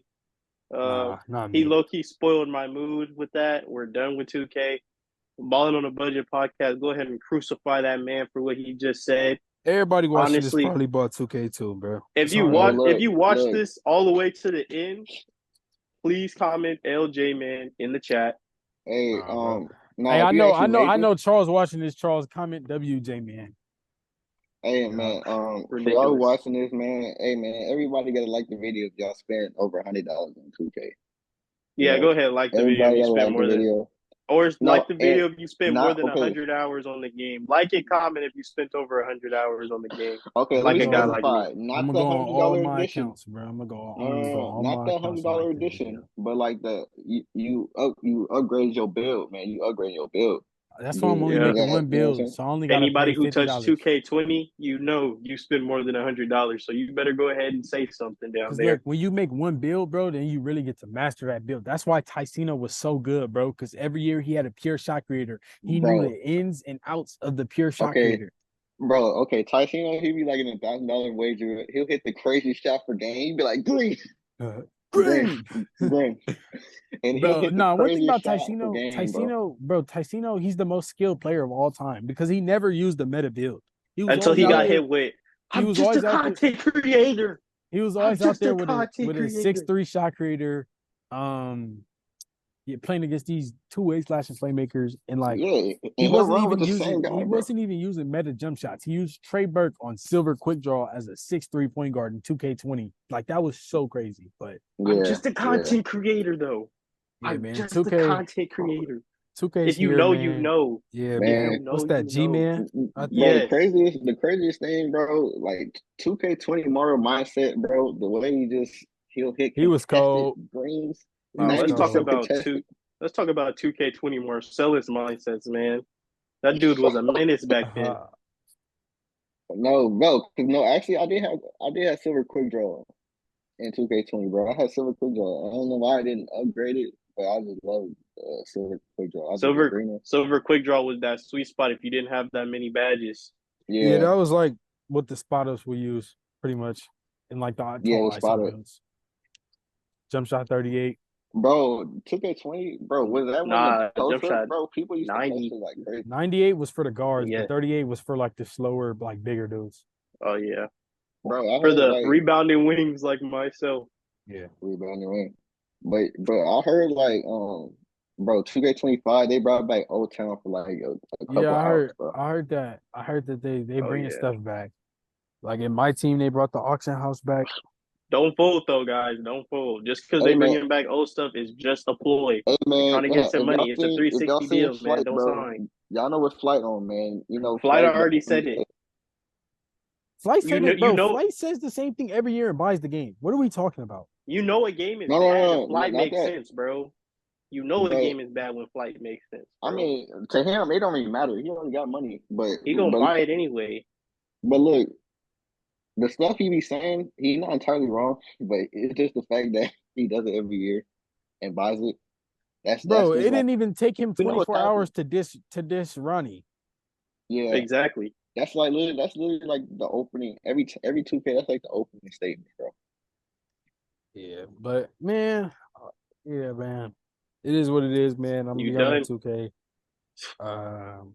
[SPEAKER 1] Nah, not
[SPEAKER 3] He
[SPEAKER 1] me.
[SPEAKER 3] low key spoiled my mood with that. We're done with 2K. Balling on a Budget podcast. Go ahead and crucify that man for what he just said.
[SPEAKER 1] Everybody watching this
[SPEAKER 3] Honestly,
[SPEAKER 1] probably bought 2K too, bro.
[SPEAKER 3] if
[SPEAKER 1] It's
[SPEAKER 3] you
[SPEAKER 1] all
[SPEAKER 2] Hey,
[SPEAKER 3] watch
[SPEAKER 1] good.
[SPEAKER 3] if
[SPEAKER 2] look,
[SPEAKER 3] you watch
[SPEAKER 2] look.
[SPEAKER 3] this all the way to the end, please comment LJ man in the chat.
[SPEAKER 2] Hey,
[SPEAKER 1] Nah, bro.
[SPEAKER 2] now
[SPEAKER 1] Hey,
[SPEAKER 2] if
[SPEAKER 1] I
[SPEAKER 2] you
[SPEAKER 1] know,
[SPEAKER 2] actually make
[SPEAKER 1] I
[SPEAKER 2] it,
[SPEAKER 1] know. Charles watching this. Charles, comment WJ, man.
[SPEAKER 2] hey
[SPEAKER 1] Yeah.
[SPEAKER 2] man, for y'all who
[SPEAKER 3] Ridiculous.
[SPEAKER 2] watching this, man, hey man, everybody gotta like the video if y'all spent over $100 on 2K. You
[SPEAKER 3] Yeah, go
[SPEAKER 2] know,
[SPEAKER 3] ahead, like the video if
[SPEAKER 2] everybody
[SPEAKER 3] you
[SPEAKER 2] gotta
[SPEAKER 3] spent
[SPEAKER 2] like the
[SPEAKER 3] more than
[SPEAKER 2] video.
[SPEAKER 3] Or it's
[SPEAKER 2] No,
[SPEAKER 3] like the
[SPEAKER 2] and
[SPEAKER 3] video if you spent more
[SPEAKER 2] not
[SPEAKER 3] than
[SPEAKER 2] okay.
[SPEAKER 3] 100 hours on the game. Like it, comment if you spent over 100 hours on the game.
[SPEAKER 2] Okay,
[SPEAKER 1] I'm
[SPEAKER 2] let
[SPEAKER 1] gonna
[SPEAKER 2] me
[SPEAKER 3] Like a guy
[SPEAKER 1] go.
[SPEAKER 3] like me.
[SPEAKER 2] specify.
[SPEAKER 1] I'm
[SPEAKER 2] Not
[SPEAKER 1] gonna
[SPEAKER 2] the
[SPEAKER 1] go on all
[SPEAKER 2] $100
[SPEAKER 1] my
[SPEAKER 2] edition.
[SPEAKER 1] accounts, bro. I'm
[SPEAKER 2] No,
[SPEAKER 1] gonna
[SPEAKER 2] no,
[SPEAKER 1] go on
[SPEAKER 2] no,
[SPEAKER 1] all
[SPEAKER 2] not
[SPEAKER 1] my
[SPEAKER 2] the
[SPEAKER 1] accounts
[SPEAKER 2] hundred
[SPEAKER 1] and like
[SPEAKER 2] dollar
[SPEAKER 1] this video.
[SPEAKER 2] edition, but like you upgrade your build, man. You upgrade your build.
[SPEAKER 1] That's why I'm only
[SPEAKER 3] Yeah.
[SPEAKER 2] You
[SPEAKER 1] making
[SPEAKER 2] got,
[SPEAKER 1] one
[SPEAKER 2] you know what I'm
[SPEAKER 1] build,
[SPEAKER 2] saying?
[SPEAKER 1] so I only gotta
[SPEAKER 3] Anybody
[SPEAKER 1] pay
[SPEAKER 3] who touched
[SPEAKER 1] $50.
[SPEAKER 3] 2K20, you know you spend more than $100. So you better go ahead and say something down
[SPEAKER 1] Cause look,
[SPEAKER 3] there.
[SPEAKER 1] when you make one build, bro, then you really get to master that build. That's why Ticino was so good, bro. Cause every year he had a pure shot creator. He knew
[SPEAKER 2] Bro,
[SPEAKER 1] the ins and outs of the pure shot
[SPEAKER 2] okay,
[SPEAKER 1] creator.
[SPEAKER 2] bro, okay. Tyson, he'll be like in $1,000 wager. He'll hit the crazy shot for game. He'll be like green,
[SPEAKER 1] Uh,
[SPEAKER 2] green,
[SPEAKER 1] Green.
[SPEAKER 2] green, and he'll
[SPEAKER 1] Bro,
[SPEAKER 2] hit the
[SPEAKER 1] no, one thing
[SPEAKER 2] craziest
[SPEAKER 1] about
[SPEAKER 2] shot for
[SPEAKER 1] Ticino,
[SPEAKER 2] game, bro.
[SPEAKER 1] Ticino, he's the most skilled player of all time because he never used the meta build. He was
[SPEAKER 3] Until
[SPEAKER 1] always
[SPEAKER 3] he
[SPEAKER 1] out
[SPEAKER 3] got
[SPEAKER 2] Yeah,
[SPEAKER 1] there.
[SPEAKER 3] hit with,
[SPEAKER 1] He
[SPEAKER 3] I'm
[SPEAKER 1] was
[SPEAKER 3] just a
[SPEAKER 1] always out there.
[SPEAKER 3] content creator.
[SPEAKER 1] He was
[SPEAKER 3] I'm
[SPEAKER 1] always out
[SPEAKER 3] just
[SPEAKER 1] there
[SPEAKER 3] a
[SPEAKER 1] with a
[SPEAKER 3] content
[SPEAKER 1] six
[SPEAKER 3] creator.
[SPEAKER 1] three shot creator. Um, yeah, playing against these two-way slashing playmakers, and like
[SPEAKER 2] yeah,
[SPEAKER 1] he
[SPEAKER 2] and he'll
[SPEAKER 1] wasn't
[SPEAKER 2] run with
[SPEAKER 1] even
[SPEAKER 2] the same
[SPEAKER 1] using
[SPEAKER 2] guy,
[SPEAKER 1] he
[SPEAKER 2] bro.
[SPEAKER 1] wasn't even using meta jump shots. He used Trey Burke on Silver Quick Draw as a 6'3" point guard in 2K20. Like that was so crazy. But
[SPEAKER 3] I'm
[SPEAKER 2] Yeah,
[SPEAKER 3] just a
[SPEAKER 2] yeah.
[SPEAKER 3] content creator, though.
[SPEAKER 1] yeah,
[SPEAKER 3] I'm
[SPEAKER 1] man,
[SPEAKER 3] just a content creator.
[SPEAKER 1] 2K's
[SPEAKER 3] If you
[SPEAKER 1] here,
[SPEAKER 3] know, you
[SPEAKER 1] man.
[SPEAKER 3] know.
[SPEAKER 1] Yeah,
[SPEAKER 3] If
[SPEAKER 2] Man,
[SPEAKER 3] you
[SPEAKER 1] man.
[SPEAKER 3] know,
[SPEAKER 1] What's that?
[SPEAKER 3] you know.
[SPEAKER 1] G-Man? I
[SPEAKER 2] bro,
[SPEAKER 1] think.
[SPEAKER 3] Yes.
[SPEAKER 2] the craziest thing, bro, like 2K20 Mario mindset, bro, the way he'll hit
[SPEAKER 1] He was
[SPEAKER 2] contested
[SPEAKER 1] cold.
[SPEAKER 2] greens,
[SPEAKER 1] He was
[SPEAKER 3] Let's talk
[SPEAKER 2] 90%
[SPEAKER 1] cold.
[SPEAKER 3] about
[SPEAKER 2] contested.
[SPEAKER 3] Let's talk about 2K20 Marcellus mindsets, man. That dude was a menace back then.
[SPEAKER 2] No, bro, 'cause no, actually I did have silver quick draw in 2K20, bro. I had silver quick draw. I don't know why I didn't upgrade it, but I just love silver quick draw. I just the
[SPEAKER 3] Silver
[SPEAKER 2] greener.
[SPEAKER 3] Silver Quick Draw was that sweet spot if you didn't have that many badges.
[SPEAKER 1] Yeah,
[SPEAKER 2] Yeah,
[SPEAKER 1] that was like what the spotters will use pretty much in like the
[SPEAKER 2] yeah,
[SPEAKER 1] tall
[SPEAKER 2] with
[SPEAKER 1] ISO
[SPEAKER 2] spotter.
[SPEAKER 1] builds. Jump shot 38.
[SPEAKER 2] Bro, 2K20, bro, was that when the
[SPEAKER 3] Nah,
[SPEAKER 2] post
[SPEAKER 3] jump
[SPEAKER 2] up,
[SPEAKER 3] shot
[SPEAKER 2] bro? People used to post
[SPEAKER 3] 90.
[SPEAKER 2] it like crazy.
[SPEAKER 1] 98 was for the guards,
[SPEAKER 3] Yeah.
[SPEAKER 1] but 38 was for like the slower, like bigger dudes.
[SPEAKER 3] Oh yeah.
[SPEAKER 2] Bro, I
[SPEAKER 3] For
[SPEAKER 2] heard
[SPEAKER 3] the
[SPEAKER 2] like
[SPEAKER 3] rebounding wings like myself.
[SPEAKER 1] Yeah.
[SPEAKER 2] rebounding ring. But I heard like bro, 2K25 they brought back Old Town for like a
[SPEAKER 1] Yeah,
[SPEAKER 2] couple hours, bro.
[SPEAKER 1] I heard that. I heard that they
[SPEAKER 3] Oh
[SPEAKER 1] bringing
[SPEAKER 3] yeah.
[SPEAKER 1] stuff back. Like in my team, they brought the auction house back.
[SPEAKER 3] Don't fold though, guys. Don't fold. Just because
[SPEAKER 2] Hey
[SPEAKER 3] they
[SPEAKER 2] man,
[SPEAKER 3] bringing back old stuff is just a ploy.
[SPEAKER 2] hey
[SPEAKER 3] They're
[SPEAKER 2] man,
[SPEAKER 3] trying to get some money. It's a
[SPEAKER 2] if y'all
[SPEAKER 3] 360
[SPEAKER 2] seen
[SPEAKER 3] deal, man.
[SPEAKER 2] Flight,
[SPEAKER 3] Don't
[SPEAKER 2] bro,
[SPEAKER 3] sign.
[SPEAKER 2] y'all know what Flight on, man. You know
[SPEAKER 3] Flight
[SPEAKER 2] Flight
[SPEAKER 3] already said it.
[SPEAKER 1] Flight
[SPEAKER 3] You
[SPEAKER 1] said
[SPEAKER 3] know,
[SPEAKER 1] it,
[SPEAKER 3] you
[SPEAKER 1] bro.
[SPEAKER 3] know,
[SPEAKER 1] Flight says the same thing every year and buys the game. What are we talking about?
[SPEAKER 3] you know a game is
[SPEAKER 2] no no
[SPEAKER 3] bad if
[SPEAKER 2] no no
[SPEAKER 3] flight
[SPEAKER 2] not
[SPEAKER 3] makes
[SPEAKER 2] that.
[SPEAKER 3] sense, bro. You know the
[SPEAKER 2] But
[SPEAKER 3] game is bad when flight makes sense,
[SPEAKER 2] I
[SPEAKER 3] bro.
[SPEAKER 2] mean to him it don't even matter. He only got money.
[SPEAKER 3] He gonna buy it anyway.
[SPEAKER 2] But look, the stuff he be saying, he's not entirely wrong, but it's just the fact that he does it every year and buys it. That's
[SPEAKER 1] Bro, it
[SPEAKER 2] just like
[SPEAKER 1] didn't even take him
[SPEAKER 2] you know what's
[SPEAKER 1] 24
[SPEAKER 2] happening.
[SPEAKER 1] hours to diss Ronnie.
[SPEAKER 2] Yeah,
[SPEAKER 3] Exactly.
[SPEAKER 2] that's literally like the opening every 2K. That's like the opening statement, bro.
[SPEAKER 1] Yeah, but man, yeah, man. It is what it is, man. I'm gonna
[SPEAKER 3] You
[SPEAKER 1] be on that
[SPEAKER 3] done?
[SPEAKER 1] 2K. Um,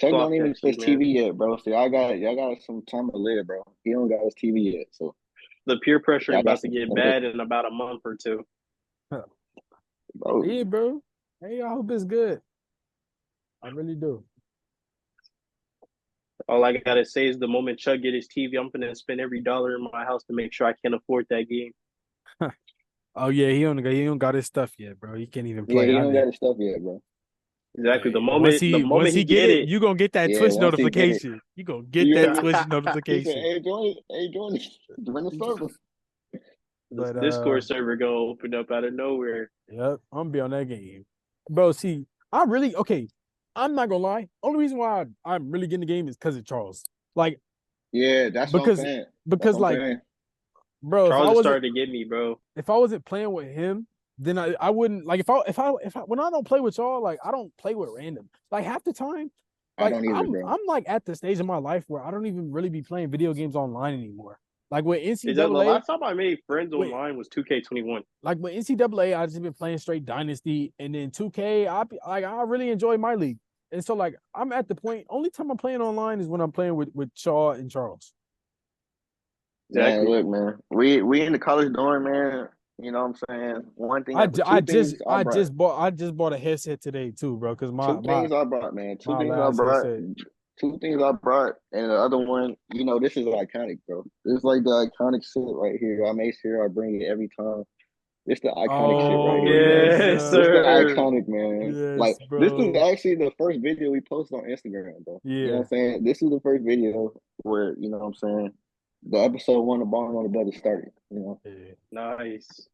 [SPEAKER 2] Chuck
[SPEAKER 3] Clock
[SPEAKER 2] don't even
[SPEAKER 3] that
[SPEAKER 2] his
[SPEAKER 3] shit, man.
[SPEAKER 2] TV yet, bro. So y'all got some time to live, bro. He don't got his TV yet, so
[SPEAKER 3] The peer pressure is
[SPEAKER 2] y'all got
[SPEAKER 3] about to
[SPEAKER 2] some
[SPEAKER 3] get
[SPEAKER 2] time to live,
[SPEAKER 3] bad in about a month or two.
[SPEAKER 2] bro.
[SPEAKER 1] yeah, bro. Hey, I hope it's good. I really do.
[SPEAKER 3] All I gotta say is the moment Chuck get his TV, I'm gonna spend every dollar in my house to make sure I can afford that game.
[SPEAKER 1] Oh yeah, he don't got his stuff yet, bro. He can't even
[SPEAKER 2] Yeah,
[SPEAKER 1] play.
[SPEAKER 2] he
[SPEAKER 1] I
[SPEAKER 2] don't
[SPEAKER 1] did.
[SPEAKER 2] got his stuff yet, bro.
[SPEAKER 3] Exactly.
[SPEAKER 1] Hey,
[SPEAKER 3] The
[SPEAKER 1] once
[SPEAKER 3] moment he
[SPEAKER 1] he get
[SPEAKER 3] get
[SPEAKER 1] it,
[SPEAKER 3] it,
[SPEAKER 1] you gonna get that
[SPEAKER 2] Yeah,
[SPEAKER 1] Twitch
[SPEAKER 2] once he get it,
[SPEAKER 1] notification. You gonna get
[SPEAKER 2] you
[SPEAKER 1] that
[SPEAKER 2] heard me?
[SPEAKER 1] Twitch
[SPEAKER 2] He said,
[SPEAKER 1] notification.
[SPEAKER 2] join the server."
[SPEAKER 3] this
[SPEAKER 1] But
[SPEAKER 3] Discord server gonna open up out of nowhere.
[SPEAKER 1] yep, I'm gonna be on that game, bro. See, I really okay. I'm not gonna lie. Only reason why I'm really getting the game is because of Charles. Like
[SPEAKER 2] Yeah, that's what I'm
[SPEAKER 1] because
[SPEAKER 2] saying. That's
[SPEAKER 1] because
[SPEAKER 2] what I'm
[SPEAKER 1] like,
[SPEAKER 2] saying.
[SPEAKER 1] bro,
[SPEAKER 3] Charles is starting to get me, bro.
[SPEAKER 1] if I wasn't playing with him, then I wouldn't like if I when I don't play with y'all, like I don't play with random. Like half the time,
[SPEAKER 2] I
[SPEAKER 1] like
[SPEAKER 2] don't either, bro.
[SPEAKER 1] I'm like at the stage of my life where I don't even really be playing video games online anymore. Like with
[SPEAKER 3] Is that the
[SPEAKER 1] NCAA,
[SPEAKER 3] last time I made friends
[SPEAKER 1] with
[SPEAKER 3] online was 2K21.
[SPEAKER 1] like with NCAA, I just been playing straight Dynasty, and then 2K. I really enjoy my league, and so like I'm at the point. Only time I'm playing online is when I'm playing with Shaw and Charles.
[SPEAKER 2] Man,
[SPEAKER 3] Exactly.
[SPEAKER 2] look, man. We in the college dorm, man. You know what I'm saying?
[SPEAKER 1] I just bought a headset today too, bro. Because
[SPEAKER 2] Two things I brought, man. Two
[SPEAKER 1] my
[SPEAKER 2] things I
[SPEAKER 1] last
[SPEAKER 2] brought.
[SPEAKER 1] headset.
[SPEAKER 2] Two things I brought, and the other one, this is iconic, bro. This is like the iconic shit right here. I make sure I bring it every time. It's the iconic shit right
[SPEAKER 1] Oh
[SPEAKER 2] here, bro.
[SPEAKER 1] yes,
[SPEAKER 3] Yes,
[SPEAKER 2] This is
[SPEAKER 3] sir.
[SPEAKER 2] iconic, man.
[SPEAKER 1] Yes,
[SPEAKER 2] Like this is
[SPEAKER 1] bro.
[SPEAKER 2] actually the first video we posted on Instagram, bro. You know what
[SPEAKER 1] Yeah.
[SPEAKER 2] I'm saying? This is the first video where, you know what I'm saying, the episode 1 of Ballin on the Budget started, you know.
[SPEAKER 1] Yeah.
[SPEAKER 3] Nice.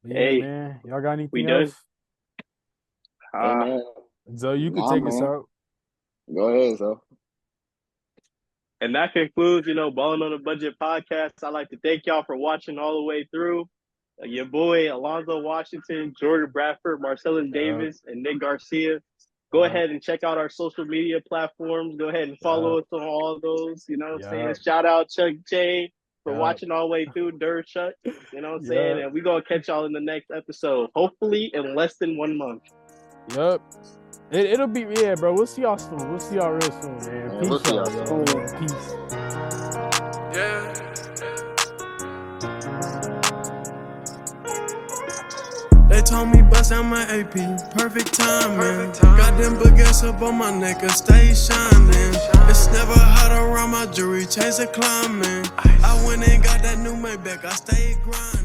[SPEAKER 1] Yeah,
[SPEAKER 3] Hey,
[SPEAKER 1] man. Y'all got
[SPEAKER 3] we
[SPEAKER 1] anything
[SPEAKER 3] done?
[SPEAKER 1] else?
[SPEAKER 2] Hey
[SPEAKER 3] Ah,
[SPEAKER 2] man,
[SPEAKER 1] Zoe, you could
[SPEAKER 2] nah
[SPEAKER 1] take us
[SPEAKER 2] man.
[SPEAKER 1] out.
[SPEAKER 2] Go ahead, so.
[SPEAKER 3] and that concludes, Balling on a Budget podcast. I'd like to thank y'all for watching all the way through. Your boy, Alonzo Washington, Jordan Bradford, Marcellus
[SPEAKER 1] Yup.
[SPEAKER 3] Davis, and Nick Garcia. Go
[SPEAKER 1] Yup.
[SPEAKER 3] ahead and check out our social media platforms. Go ahead and follow
[SPEAKER 1] Yup.
[SPEAKER 3] us on all of those. You know what I'm saying?
[SPEAKER 1] Yup.
[SPEAKER 3] Shout out Chuck J for
[SPEAKER 1] Yup.
[SPEAKER 3] watching all the way through Dirt Chuck. You know what I'm saying?
[SPEAKER 1] Yup.
[SPEAKER 3] And we're going to catch y'all in the next episode, hopefully in less than 1 month.
[SPEAKER 1] Yup. It'll be, yeah, bro. We'll see y'all soon. We'll see y'all real soon, man.
[SPEAKER 2] Man,
[SPEAKER 1] Peace
[SPEAKER 2] we'll see
[SPEAKER 1] out,
[SPEAKER 2] y'all
[SPEAKER 1] y'all,
[SPEAKER 2] soon.
[SPEAKER 1] man. Peace.
[SPEAKER 5] Yeah. They told me bust out my AP, perfect timing. Got them baguettes up on my neck and stay shining. It's never hot around my jewelry, chase a climbing. I went and got that new Maybach, I stayed grinding.